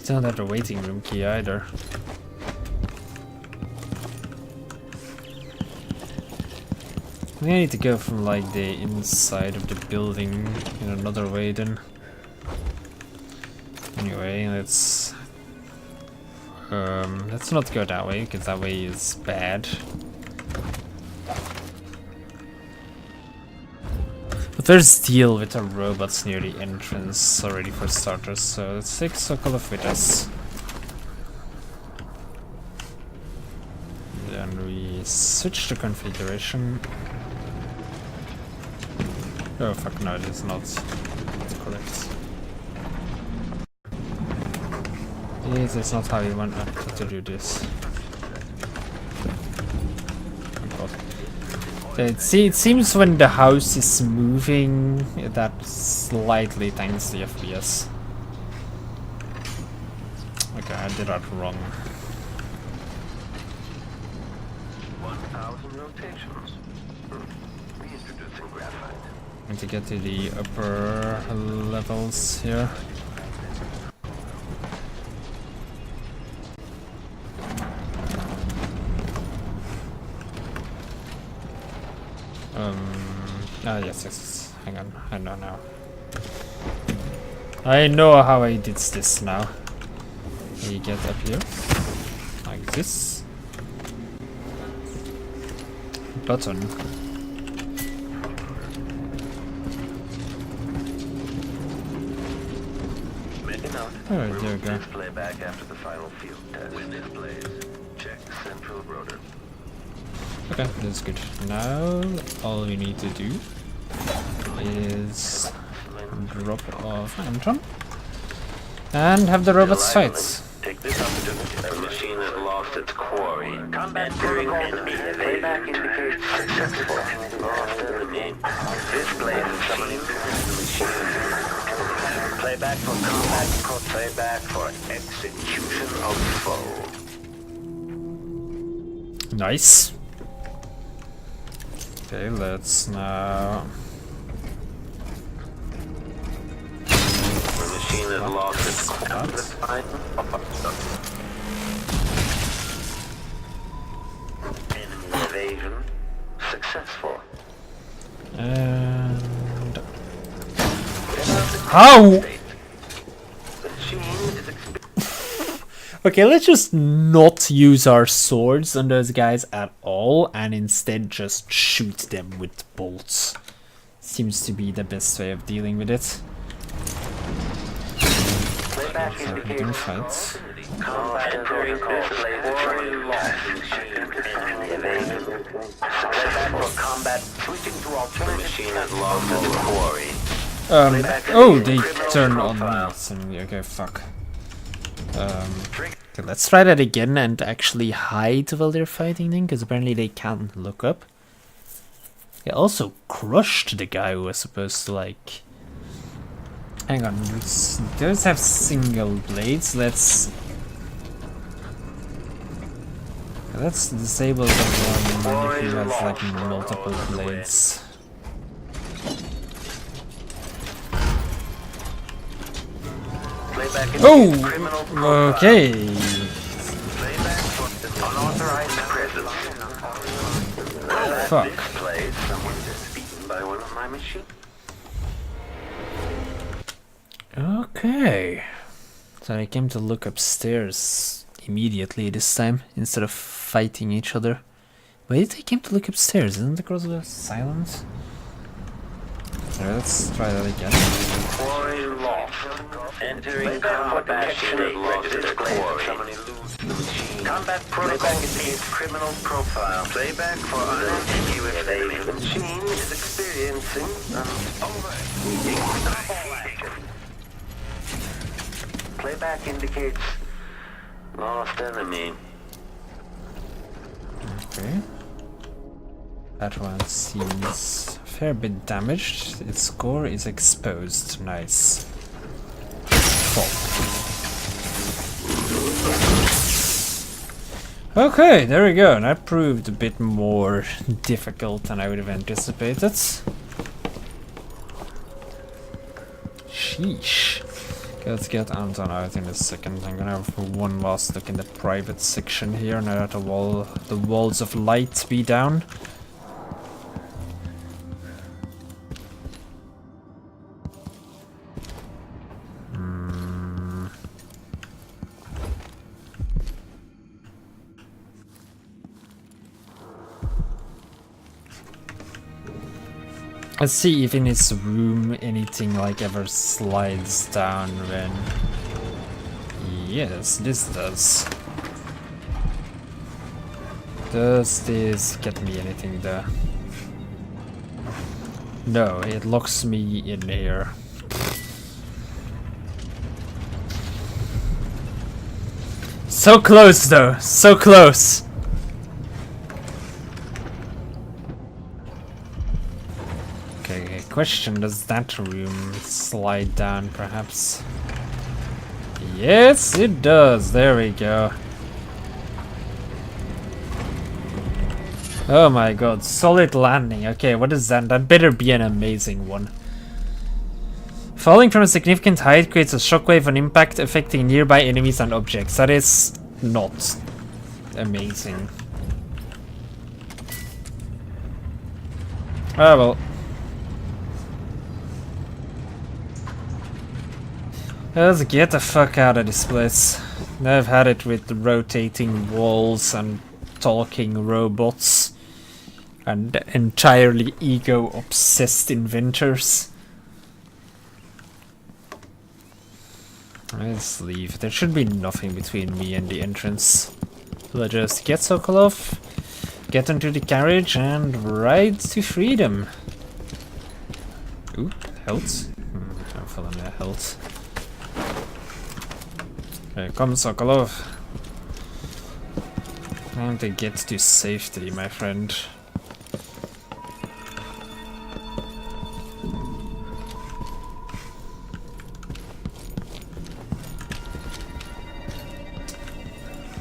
Don't have the waiting room key either. I need to go from like the inside of the building in another way then. Anyway, let's not go that way because that way is bad. But there's deal with the robots near the entrance already for starters, so let's take Sokolov with us. Then we switch the configuration. Oh fuck, no, it is not correct. Yes, that's not how you want to do this. It seems when the house is moving, that slightly tanks the FPS. Okay, I did that wrong. 1,000 rotations. Reintroducing graphite. Need to get to the upper levels here. Yes. Hang on, I know now. I know how I did this now. You get up here, like this. Button. Oh, there we go. Display back after the final field test. When displays, check central rotor. Okay, that's good. Now all we need to do is drop off Anton and have the robots fight. Take this opportunity. The machine has lost its quarry. Combat protocol enemy playback indicates successful. Enemy. Display summoning the machine. Playback for combat, playback for execution of foe. Nice. Okay, let's now. The machine has lost its quarry. Enemy evasion successful. And how? Okay, let's just not use our swords on those guys at all and instead just shoot them with bolts. Seems to be the best way of dealing with it. So we don't fight. Combat protocol forward lost. Set back for combat. Switching to alternative. The machine has lost its quarry. Oh, they turn on me. Suddenly. Okay, fuck. Okay, let's try that again and actually hide while they're fighting then, because apparently they can't look up. They also crushed the guy who was supposed to, like... Hang on, those have single blades. Let's disable the one if he has like multiple blades. Oh, okay. Fuck. Okay. So I came to look upstairs immediately this time instead of fighting each other. Wait, they came to look upstairs, isn't it because of the silence? Alright, let's try that again. Quarry lost. Entering combat combat protocol indicates criminal profile. Playback for unambiguous enemy. The machine is experiencing an overheating. Playback indicates lost enemy. Okay. That one seems a fair bit damaged. Its core is exposed. Nice. Okay, there we go. That proved a bit more difficult than I would have anticipated. Sheesh. Okay, let's get Anton out in a second. I'm gonna have one last look in the private section here now that the walls of light be down. Let's see if in his room anything like ever slides down when... Yes, this does. Does this get me anything there? No, it locks me in here. So close though, so close! Question, does that room slide down perhaps? Yes, it does. There we go. Oh my god, solid landing. Okay, what is that? That better be an amazing one. Falling from a significant height creates a shockwave on impact, affecting nearby enemies and objects. That is not amazing. Ah well. Let's get the fuck out of this place. I've had it with the rotating walls and talking robots and entirely ego-obsessed inventors. Let's leave. There should be nothing between me and the entrance. We'll just get Sokolov, get into the carriage, and ride to freedom. Ooh, health. I'm following the health. Okay, come Sokolov. Time to get to safety, my friend.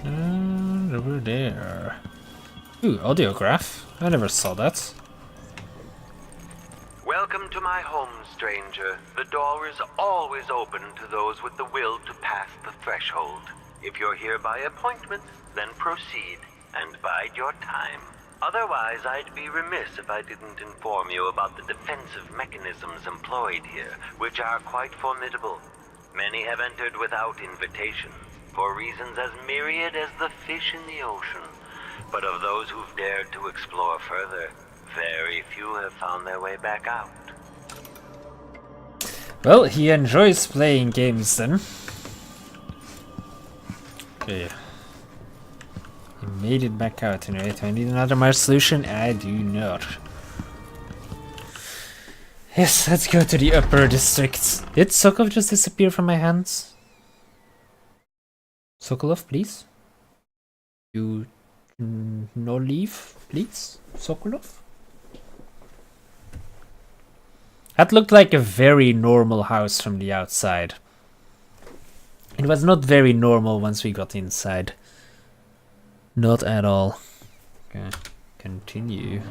And over there. Ooh, audiograph. I never saw that. Welcome to my home, stranger. The door is always open to those with the will to pass the threshold. If you're here by appointment, then proceed and bide your time. Otherwise, I'd be remiss if I didn't inform you about the defensive mechanisms employed here, which are quite formidable. Many have entered without invitation, for reasons as myriad as the fish in the ocean. But of those who've dared to explore further, very few have found their way back out. Well, he enjoys playing games then. Okay. He made it back out anyway. Do I need another Mars solution? I do not. Yes, let's go to the upper districts. Did Sokolov just disappear from my hands? Sokolov, please? You no leave, please? Sokolov? That looked like a very normal house from the outside. It was not very normal once we got inside. Not at all. Okay, continue.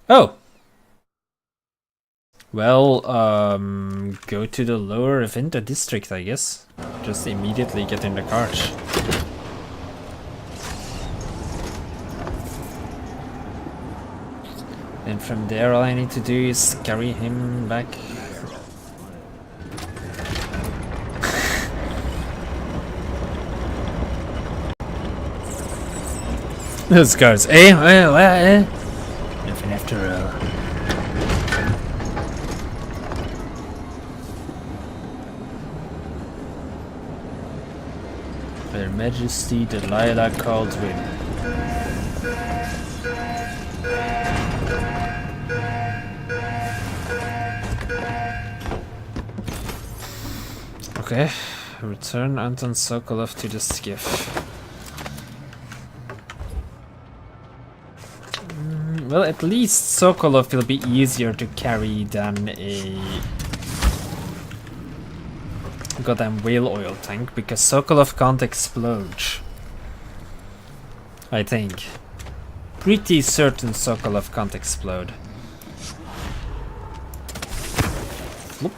Oh! Well, go to the lower Vinta district, I guess. Just immediately get in the cart. And from there, all I need to do is carry him back. Those guards, nothing after all. Her Majesty Delilah Caldwin. Okay, return Anton Sokolov to the skiff. Well, at least Sokolov will be easier to carry than a goddamn whale oil tank, because Sokolov can't explode. I think. Pretty certain Sokolov can't explode. Whoop.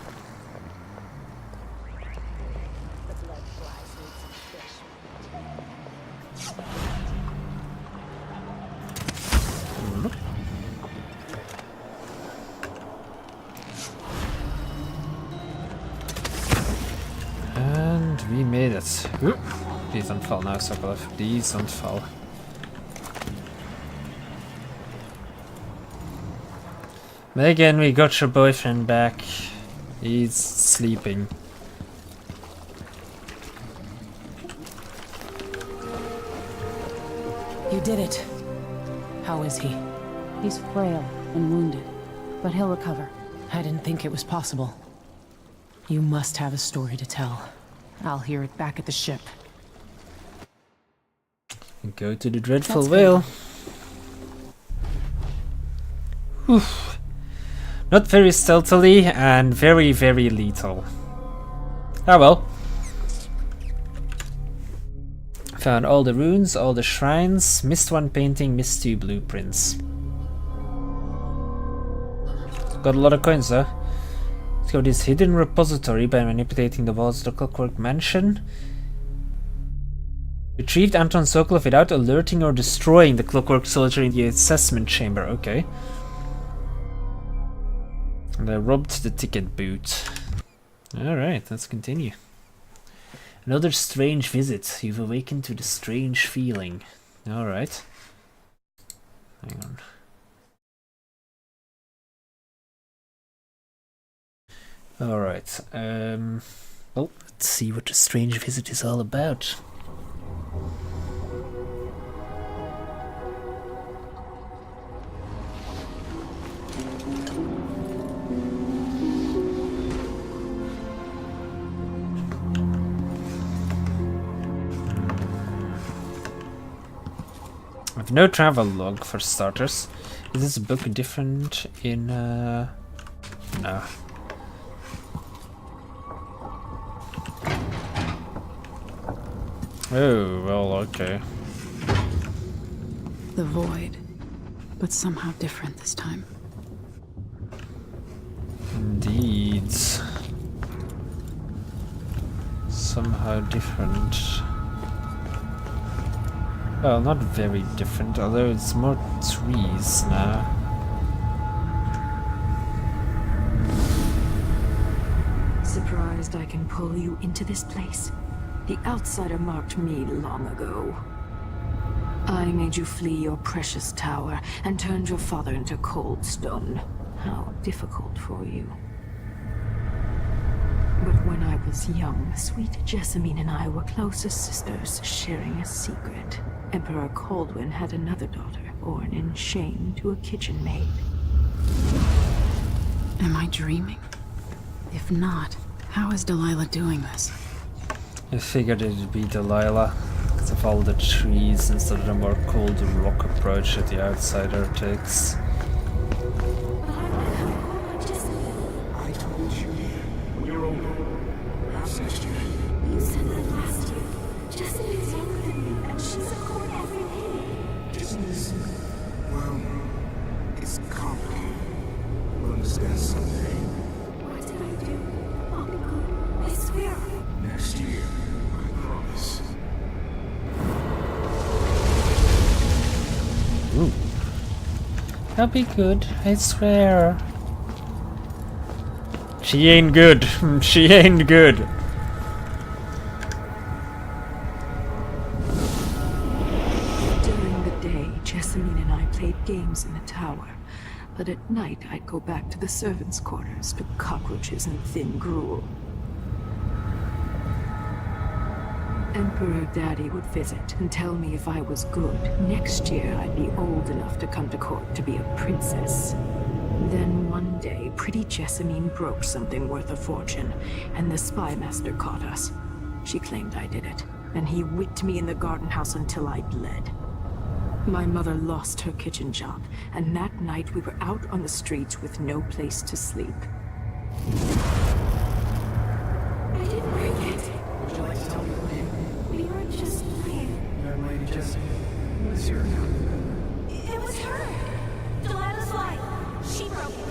And we made it. Oop. Please don't fall now, Sokolov. Please don't fall. Megan, we got your boyfriend back. He's sleeping. You did it. How is he? He's frail and wounded, but he'll recover. I didn't think it was possible. You must have a story to tell. I'll hear it back at the ship. Go to the dreadful whale. Whew. Not very stealthily and very, very lethal. Ah well. Found all the runes, all the shrines, missed one painting, missed 2 blueprints. Got a lot of coins though. Let's go to this hidden repository by manipulating the walls of the Clockwork Mansion. Retrieved Anton Sokolov without alerting or destroying the Clockwork Soldier in the assessment chamber. Okay. And I robbed the ticket booth. Alright, let's continue. Another strange visit. You've awakened to the strange feeling. Alright. Hang on. Alright. Well, let's see what the strange visit is all about. I have no travel log for starters. Is this book different in no. Oh, well, okay. The void, but somehow different this time. Indeed. Somehow different. Well, not very different, although it's more trees now. Surprised I can pull you into this place? The outsider marked me long ago. I made you flee your precious tower and turned your father into cold stone. How difficult for you. But when I was young, sweet Jessamine and I were close as sisters, sharing a secret. Emperor Kaldwin had another daughter, born in shame to a kitchen maid. Am I dreaming? If not, how is Delilah doing this? I figured it'd be Delilah, because of all the trees instead of the more cold rock approach that the outsider takes. I told you when you're older, perhaps next year. You said that last year. Jessica's younger than me, and she's at court every day. Business, well, it's complicated. We'll understand someday. What did I do? I'll be good. I swear. Next year, I promise. Ooh. I'll be good, I swear. She ain't good. She ain't good. During the day, Jessamine and I played games in the tower. But at night, I'd go back to the servants' quarters to cockroaches and thin gruel. Emperor Daddy would visit and tell me if I was good. Next year, I'd be old enough to come to court to be a princess. Then one day, pretty Jessamine broke something worth a fortune, and the spy master caught us. She claimed I did it, and he whipped me in the garden house until I bled. My mother lost her kitchen job, and that night we were out on the streets with no place to sleep. I didn't break it. Would you like to tell me the name? We were just playing. Young lady Jessie. What is your account? It was her. Delilah's light. She broke it.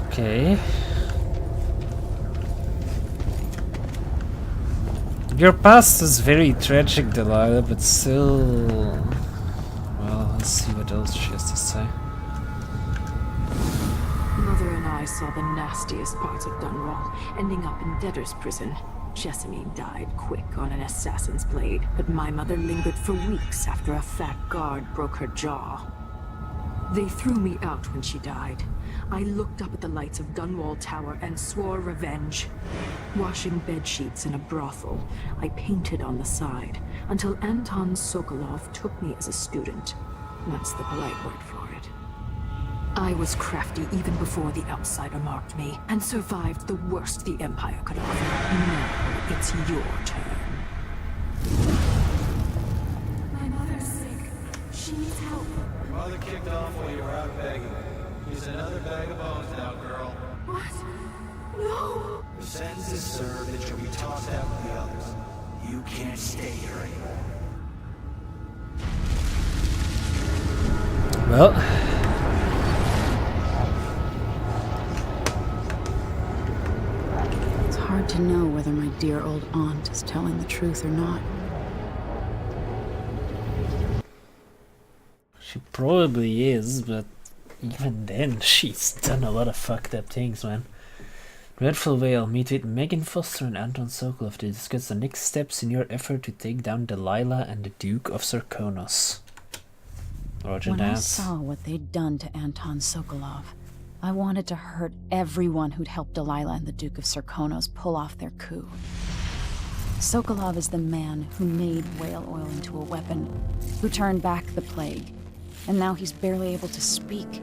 Okay. Your past is very tragic, Delilah, but still... Well, let's see what else she has to say. Mother and I saw the nastiest parts of Dunwall, ending up in debtor's prison. Jessamine died quick on an assassin's blade, but my mother lingered for weeks after a fat guard broke her jaw. They threw me out when she died. I looked up at the lights of Dunwall Tower and swore revenge. Washing bedsheets in a brothel, I painted on the side, until Anton Sokolov took me as a student. That's the polite word for it. I was crafty even before the outsider marked me, and survived the worst the Empire could offer. Now it's your turn. My mother's sick. She needs help. Your mother kicked off while you were out begging. He's another bag of bones now, girl. What? No! The sentence is served and you'll be tossed out with the others. You can't stay here anymore. Well... It's hard to know whether my dear old aunt is telling the truth or not. She probably is, but even then, she's done a lot of fucked up things, man. Dreadful Vale, meet with Megan Foster and Anton Sokolov to discuss the next steps in your effort to take down Delilah and the Duke of Sarkonos. Roger When I that. saw what they'd done to Anton Sokolov, I wanted to hurt everyone who'd helped Delilah and the Duke of Sarkonos pull off their coup. Sokolov is the man who made whale oil into a weapon, who turned back the plague, and now he's barely able to speak.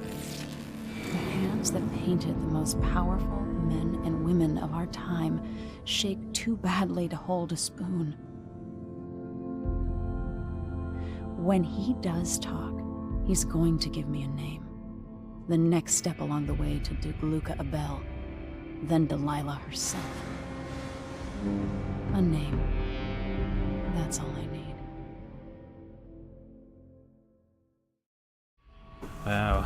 The hands that painted the most powerful men and women of our time shake too badly to hold a spoon. When he does talk, he's going to give me a name. The next step along the way to Duke Luca Abel, then Delilah herself. A name. That's all I need. Wow.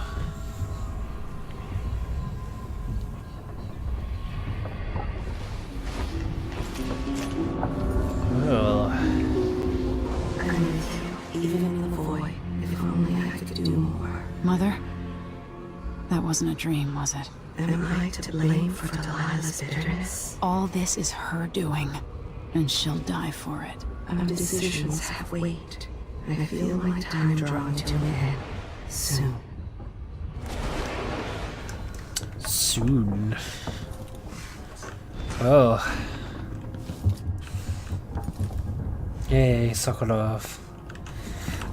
Well, I'm with you, even in the void. If only I could do more. Mother? That wasn't a dream, was it? Am I to blame for Delilah's bitterness? All this is her doing, and she'll die for it. Our decisions have weight. I feel my time drawing to an end. Soon. soon. Well. Yay, Sokolov.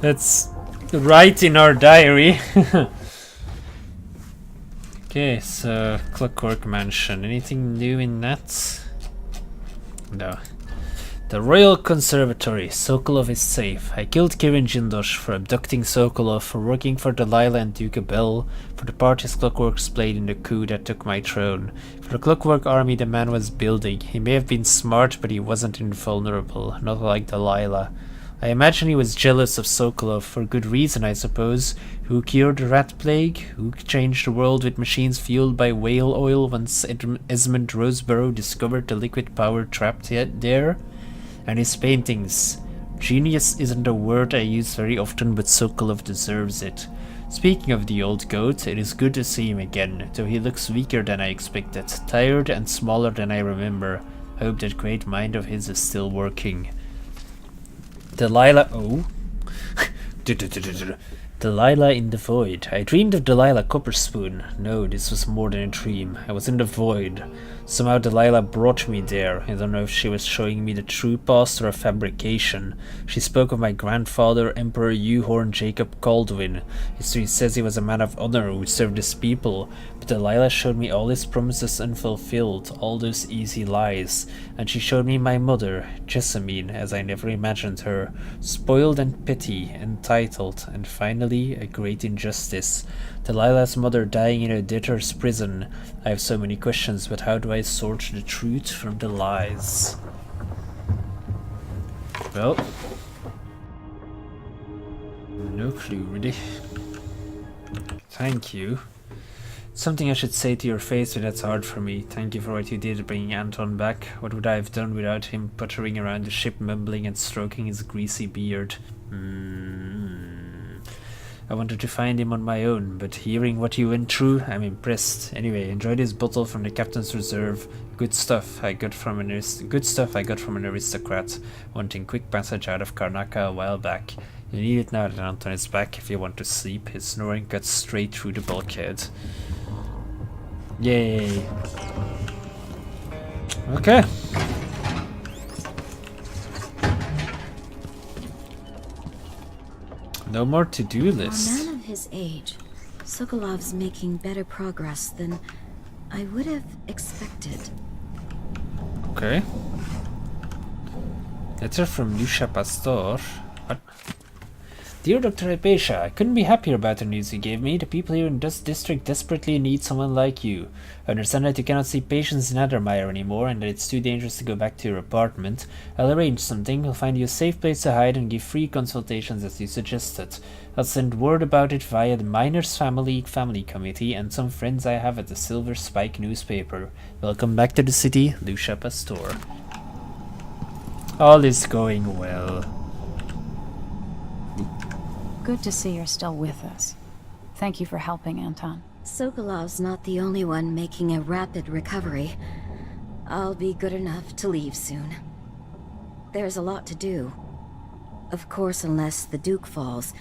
Let's write in our diary. Okay, so Clockwork Mansion. Anything new in that? No. The Royal Conservatory. Sokolov is safe. I killed Kirin Jindosh for abducting Sokolov, for working for Delilah and Duke Abel, for the part his clockworks played in the coup that took my throne, for the clockwork army the man was building. He may have been smart, but he wasn't invulnerable, not like Delilah. I imagine he was jealous of Sokolov, for good reason I suppose. Who cured the rat plague? Who changed the world with machines fueled by whale oil once Esmond Roseborough discovered the liquid power trapped there? And his paintings. Genius isn't a word I use very often, but Sokolov deserves it. Speaking of the old goat, it is good to see him again, though he looks weaker than I expected, tired and smaller than I remember. Hope that great mind of his is still working. Delilah... Oh? Delilah in the void. I dreamed of Delilah Copperspoon. No, this was more than a dream. I was in the void. Somehow Delilah brought me there. I don't know if she was showing me the true past or a fabrication. She spoke of my grandfather, Emperor Euhorn Jacob Caldwin. History says he was a man of honor who served his people. But Delilah showed me all his promises unfulfilled, all those easy lies. And she showed me my mother, Jessamine, as I never imagined her. Spoiled and petty, entitled, and finally a great injustice. Delilah's mother dying in a debtor's prison. I have so many questions, but how do I sort the truth from the lies? Well, no clue really. Thank you. Something I should say to your face, but that's hard for me. Thank you for what you did bringing Anton back. What would I have done without him puttering around the ship, mumbling and stroking his greasy beard? I wanted to find him on my own, but hearing what you went through, I'm impressed. Anyway, enjoy this bottle from the Captain's Reserve. Good stuff I got from an aristocrat wanting quick passage out of Karnaca a while back. You need it now that Anton is back if you want to sleep. His snoring cuts straight through the bulkhead. Yay. Okay. No more to-do list. For a man of his age, Sokolov's making better progress than I would have expected. Okay. Letter from Lucia Pastor. What? Dear Dr. Hypatia, I couldn't be happier about the news you gave me. The people here in this district desperately need someone like you. I understand that you cannot see patients in Addermire anymore and that it's too dangerous to go back to your apartment. I'll arrange something. We'll find you a safe place to hide and give free consultations as you suggested. I'll send word about it via the Miners Family Committee and some friends I have at the Silver Spike newspaper. Welcome back to the city, Lucia Pastor. All is going well. Good to see you're still with us. Thank you for helping, Anton. Sokolov's not the only one making a rapid recovery. I'll be good enough to leave soon. There's a lot to do. Of course, unless the Duke falls,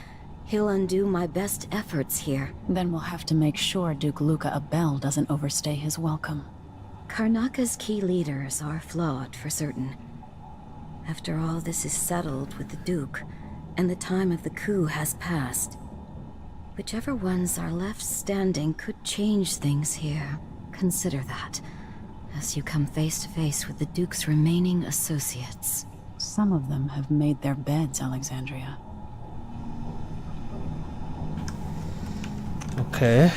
he'll undo my best efforts here. Then we'll have to make sure Duke Luca Abel doesn't overstay his welcome. Karnaca's key leaders are flawed, for certain. After all this is settled with the Duke, and the time of the coup has passed, whichever ones are left standing could change things here. Consider that, as you come face to face with the Duke's remaining associates. Some of them have made their beds, Alexandria. Okay.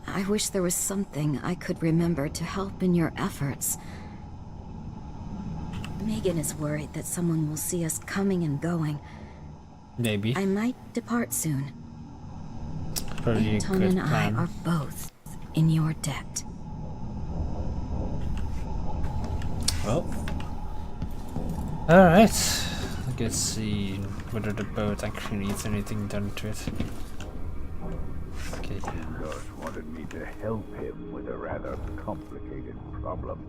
I wish there was something I could remember to help in your efforts. Megan is worried that someone will see us coming and going. Maybe. I might depart soon. Probably a Anton good and I plan. are both in your debt. Well. Alright. Let's see whether the boat actually needs anything done to it. Okay. Jindosh wanted me to help him with a rather complicated problem.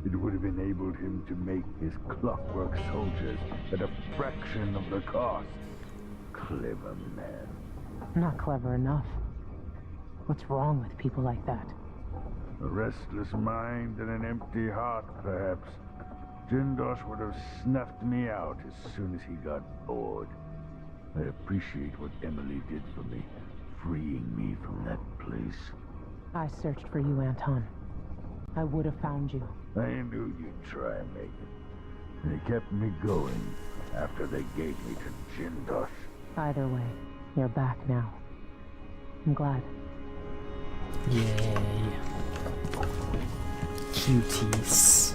It would have enabled him to make his clockwork soldiers at a fraction of the cost. Clever man. Not clever enough. What's wrong with people like that? A restless mind and an empty heart, perhaps. Jindosh would have snuffed me out as soon as he got bored. I appreciate what Emily did for me, freeing me from that place. I searched for you, Anton. I would have found you. I knew you'd try, Megan. They kept me going after they gave me to Jindosh. Either way, you're back now. I'm glad. Yay. Cuties.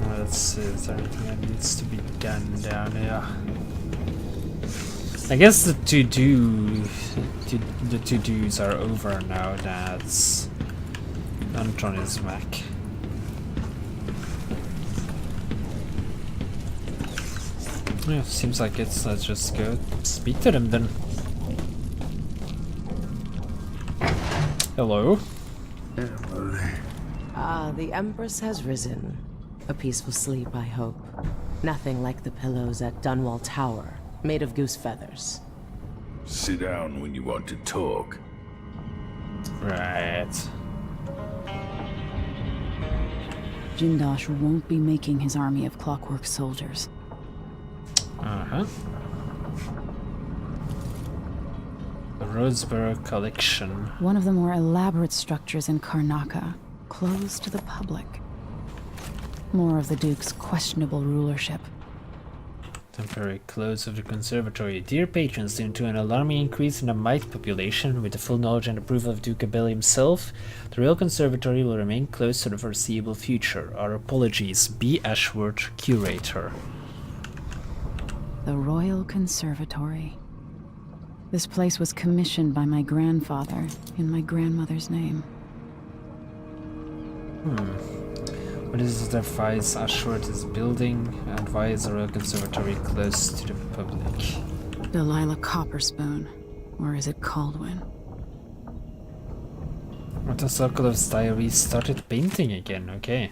Let's see, is there anything that needs to be done down here? I guess the to-dos are over now that Anton is back. Yeah, seems like it's let's just go speak to them then. Hello? Emily. Ah, the Empress has risen. A peaceful sleep, I hope. Nothing like the pillows at Dunwall Tower, made of goose feathers. Sit down when you want to talk. Right. Jindosh won't be making his army of clockwork soldiers. Uh-huh. The Roseborough Collection. One of the more elaborate structures in Karnaca, closed to the public. More of the Duke's questionable rulership. Temporary close of the conservatory. Dear patrons, due to an alarming increase in the mite population, with the full knowledge and approval of Duke Abel himself, the Royal Conservatory will remain closed for the foreseeable future. Our apologies. B. Ashworth, Curator. The Royal Conservatory. This place was commissioned by my grandfather in my grandmother's name. What is the Vice Ashworth is building, and why is the Royal Conservatory closed to the public? Delilah Copperspoon, or is it Caldwin? What a Sokolov's diary started painting again, okay.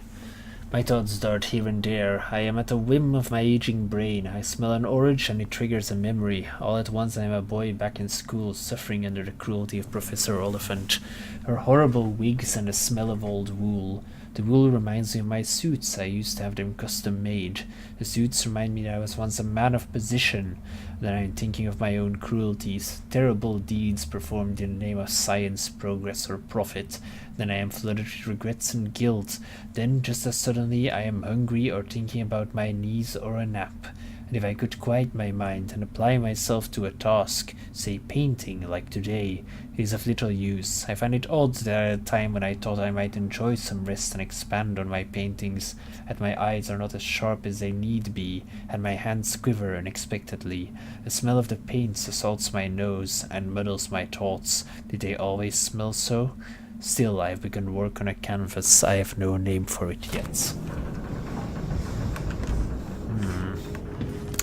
My thoughts dart here and there. I am at the whim of my aging brain. I smell an orange and it triggers a memory. All at once I am a boy back in school, suffering under the cruelty of Professor Oliphant. Her horrible wigs and the smell of old wool. The wool reminds me of my suits. I used to have them custom made. The suits remind me that I was once a man of position. Then I am thinking of my own cruelties, terrible deeds performed in the name of science, progress, or profit. Then I am flooded with regrets and guilt. Then, just as suddenly, I am hungry or thinking about my knees or a nap. And if I could quiet my mind and apply myself to a task, say painting, like today, it is of little use. I find it odd that at a time when I thought I might enjoy some rest and expand on my paintings, that my eyes are not as sharp as they need be, and my hands quiver unexpectedly. The smell of the paints assaults my nose and muddles my thoughts. Did they always smell so? Still, I have begun work on a canvas. I have no name for it yet.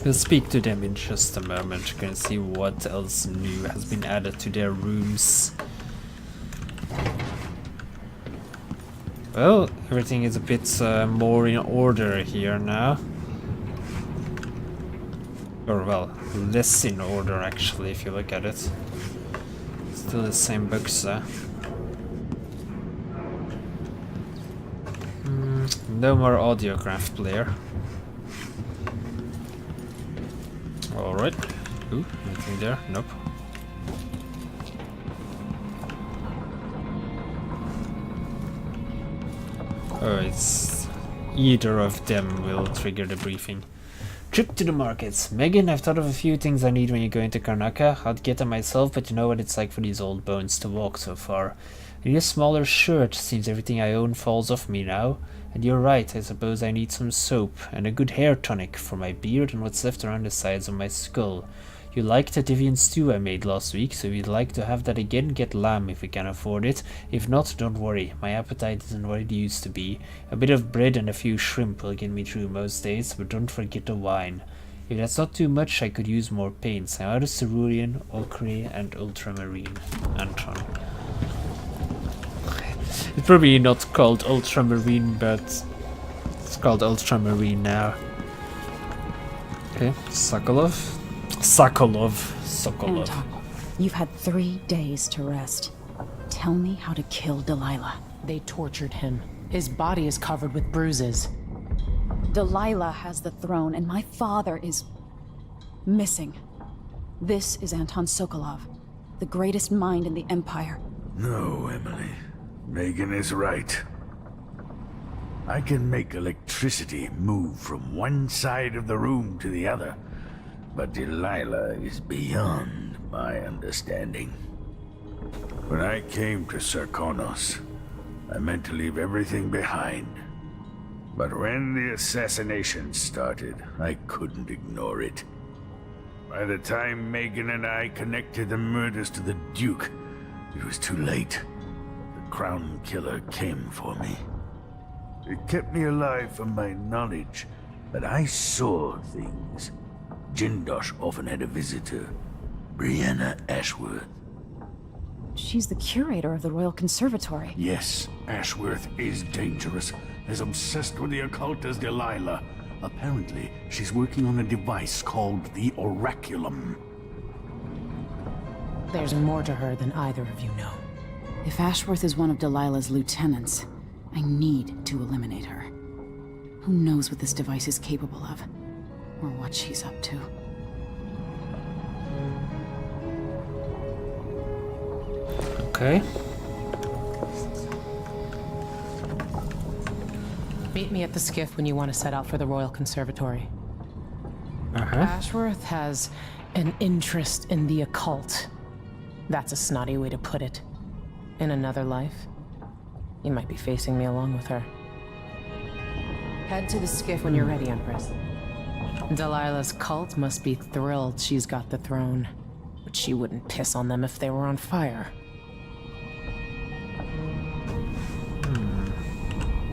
We'll speak to them in just a moment. You can see what else new has been added to their rooms. Well, everything is a bit more in order here now. Or, well, less in order actually, if you look at it. Still the same books there. No more audiograph player. Alright. Ooh, anything there? Nope. Oh, it's... either of them will trigger the briefing. Trip to the markets. Megan, I've thought of a few things I need when you go into Karnaca. I'd get them myself, but you know what it's like for these old bones to walk so far. I need a smaller shirt. Seems everything I own falls off me now. And you're right, I suppose I need some soap, and a good hair tonic for my beard and what's left around the sides of my skull. You liked the Divian stew I made last week, so if you'd like to have that again, get lamb if you can afford it. If not, don't worry, my appetite isn't what it used to be. A bit of bread and a few shrimp will get me through most days, but don't forget the wine. If that's not too much, I could use more paints. I'm out of cerulean, ochre, and ultramarine. Anton. It's probably not called ultramarine, but it's called ultramarine now. Okay, Sokolov. Sokolov. You've had 3 days to rest. Tell me how to kill Delilah. They tortured him. His body is covered with bruises. Delilah has the throne, and my father is... missing. This is Anton Sokolov, the greatest mind in the Empire. No, Emily. Megan is right. I can make electricity move from one side of the room to the other, but Delilah is beyond my understanding. When I came to Sarkonos, I meant to leave everything behind. But when the assassination started, I couldn't ignore it. By the time Megan and I connected the murders to the Duke, it was too late. The Crown Killer came for me. It kept me alive from my knowledge, but I saw things. Jindosh often had a visitor, Brianna Ashworth. She's the curator of the Royal Conservatory. Yes, Ashworth is dangerous. As obsessed with the occult as Delilah. Apparently, she's working on a device called the Oraculum. There's more to her than either of you know. If Ashworth is one of Delilah's lieutenants, I need to eliminate her. Who knows what this device is capable of? Or what she's up to. Okay. Meet me at the skiff when you want to set out for the Royal Conservatory. Ashworth has an interest in the occult. That's a snotty way to put it. In another life, you might be facing me along with her. Head to the skiff when you're ready, Empress. Delilah's cult must be thrilled she's got the throne. But she wouldn't piss on them if they were on fire.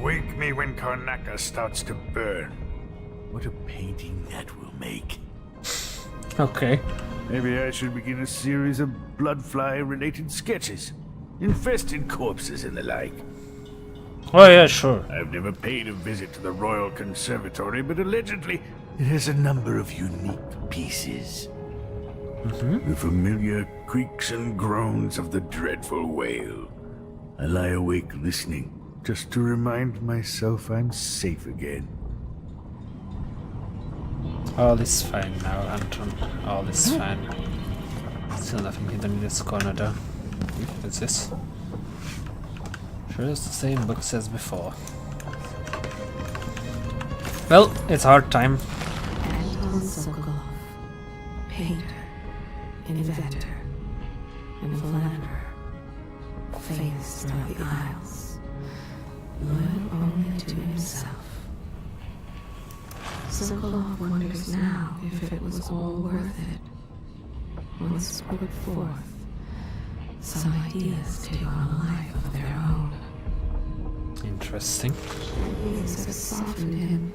Wake me when Karnaca starts to burn. What a painting that will make. Okay. Maybe I should begin a series of bloodfly-related sketches. Infested corpses and the like. Oh yeah, sure. I've never paid a visit to the Royal Conservatory, but allegedly it has a number of unique pieces. The familiar creaks and groans of the dreadful whale. I lie awake listening, just to remind myself I'm safe again. All is fine now, Anton. All is fine. Still nothing hidden in this corner though. What's this? Sure, it's the same books as before. Well, it's hard time. Anton Sokolov, painter, inventor, and philanderer, famous throughout the Isles, loyal only to himself. Sokolov wonders now if it was all worth it. Once put forth, some ideas take on a life of their own. Interesting. Things have softened him.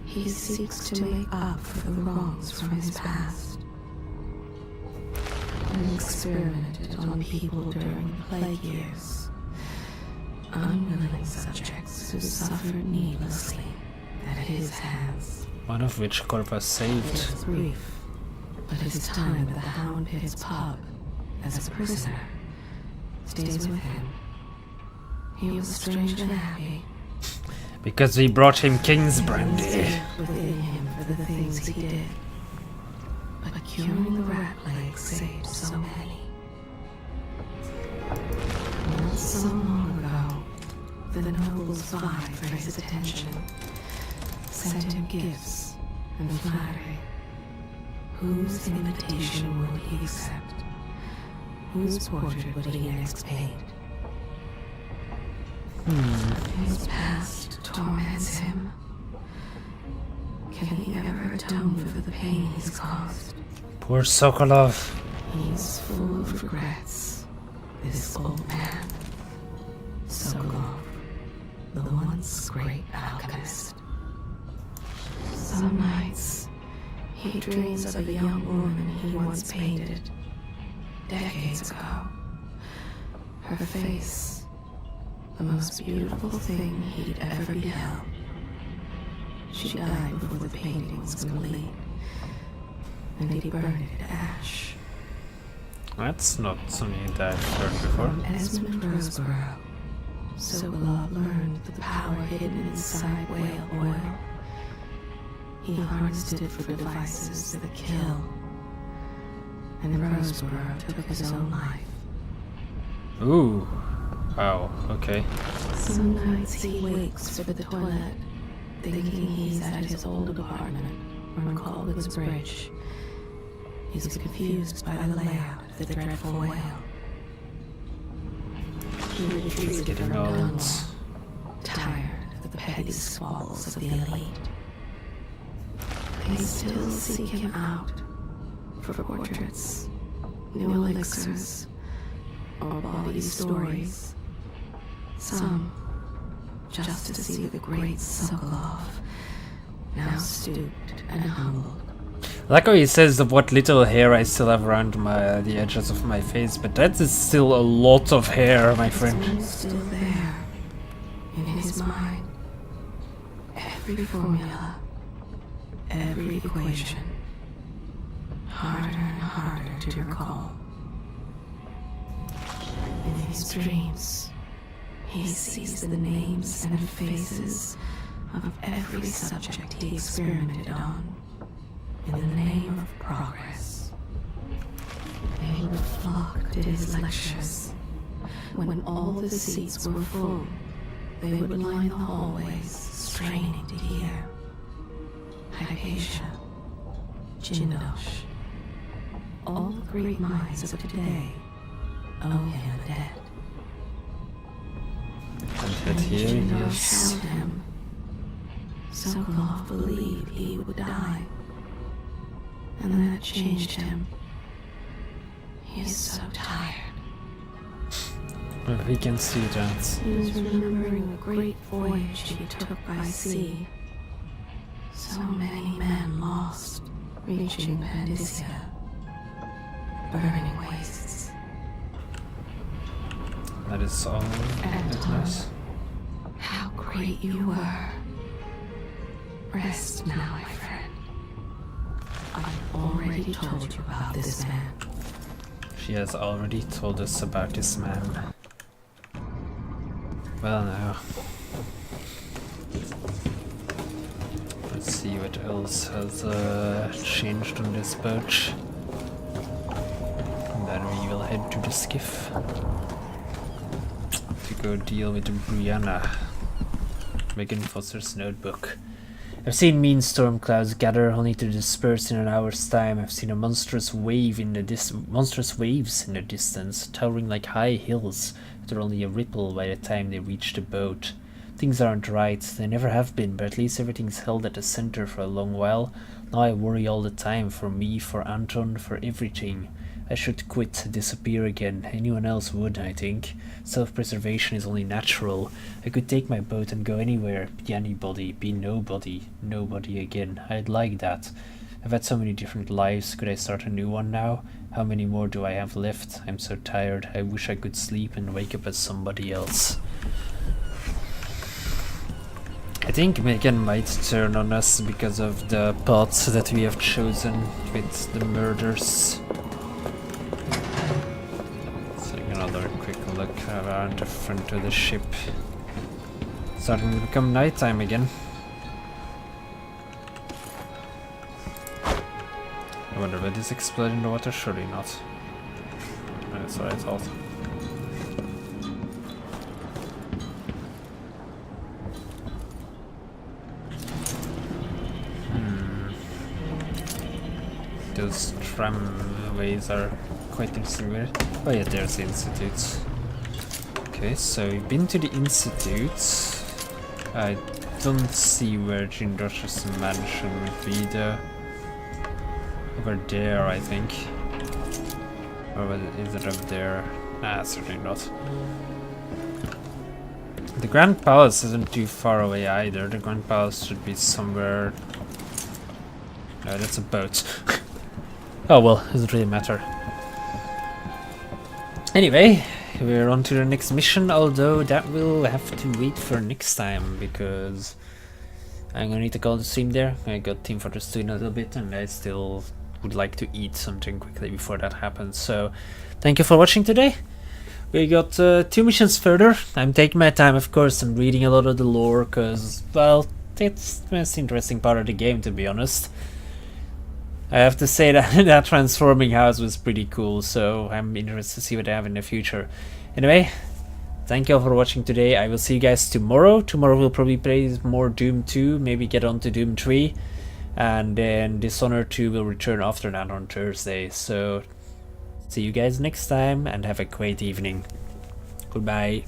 He seeks to make up for the wrongs from his past. And experimented on people during the plague years. Unwilling subjects who suffered needlessly at his hands. One of which Corp was saved. It was brief, but his time at the Hound Pit's pub as a prisoner stays with him. He was strangely happy. Because we brought him King's brandy. Within him for the things he did. But curing the rat plague saved so many. Not so long ago, the nobles vied for his attention. Sent him gifts and flattery. Whose invitation would he accept? Whose portrait would he next paint? His past torments him. Can he ever atone for the pain he's caused? Poor Sokolov. He's full of regrets, this old man. Sokolov, the once great alchemist. Some nights, he dreams of a young woman he once painted, decades ago. Her face, the most beautiful thing he'd ever beheld. She died before the painting was complete, and he burned it to ash. That's not something that I've heard before. From Esmond Roseborough, Sokolov learned the power hidden inside whale oil. He harnessed it for devices that kill. And Roseborough took his own life. Ooh. Wow, okay. Some nights he wakes for the toilet, thinking he's at his old apartment on Colwood's Bridge. He's confused by the layout of the dreadful whale. He retreated from Dunwall, tired of the petty squabbles of the elite. They still seek him out for portraits, new elixirs, or body stories. Some just to see the great Sokolov, now stooped and humbled. I like how he says of what little hair I still have around the edges of my face, but that is still a lot of hair, my friend. It's still there, in his mind. Every formula, every equation, harder and harder to recall. In his dreams, he sees the names and faces of every subject he experimented on in the name of progress. They would flock to his lectures. When all the seats were full, they would line the hallways, straining to hear. Hypatia, Jindosh, all the great minds of today owe him a debt. And here he Jindosh is. held him. Sokolov believed he would die. And that changed him. He is so tired. Well, we can see that. He was remembering the great voyage he took by sea. So many men lost, reaching Pandyssia. Burning wastes. That is all And nice. how great you were. Rest now, my friend. I've already told you about this man. She has already told us about this man. Well, now. Let's see what else has changed on this boat. And then we will head to the skiff to go deal with Brianna. Megan Foster's notebook. I've seen mean storm clouds gather only to disperse in an hour's time. I've seen a monstrous waves in the distance, towering like high hills that are only a ripple by the time they reach the boat. Things aren't right, they never have been, but at least everything's held at the center for a long while. Now I worry all the time, for me, for Anton, for everything. I should quit, disappear again. Anyone else would, I think. Self-preservation is only natural. I could take my boat and go anywhere, be anybody, be nobody, nobody again. I'd like that. I've had so many different lives, could I start a new one now? How many more do I have left? I'm so tired, I wish I could sleep and wake up as somebody else. I think Megan might turn on us because of the paths that we have chosen with the murders. Another quick look around the front of the ship. Starting to become nighttime again. I wonder, will this explode in the water? Surely not. That's what I thought. Those tramways are quite interesting. Oh yeah, there's the Institute. Okay, so we've been to the Institute. I don't see where Jindosh's mansion would be though. Over there, I think. Or is it up there? Nah, certainly not. The Grand Palace isn't too far away either. The Grand Palace should be somewhere... No, that's a boat. Oh well, doesn't really matter. Anyway, we're on to the next mission, although that will have to wait for next time, because I'm gonna need to call the stream there. I got Team Fortress 2 in a little bit, and I still would like to eat something quickly before that happens. So thank you for watching today. We got 2 missions further. I'm taking my time, of course. I'm reading a lot of the lore because, well, it's the most interesting part of the game, to be honest. I have to say that that transforming house was pretty cool, so I'm interested to see what they have in the future. Anyway, thank you all for watching today. I will see you guys tomorrow. Tomorrow we'll probably play more Doom 2, maybe get on to Doom 3. And then Dishonored 2 will return after that on Thursday. So see you guys next time and have a great evening. Goodbye.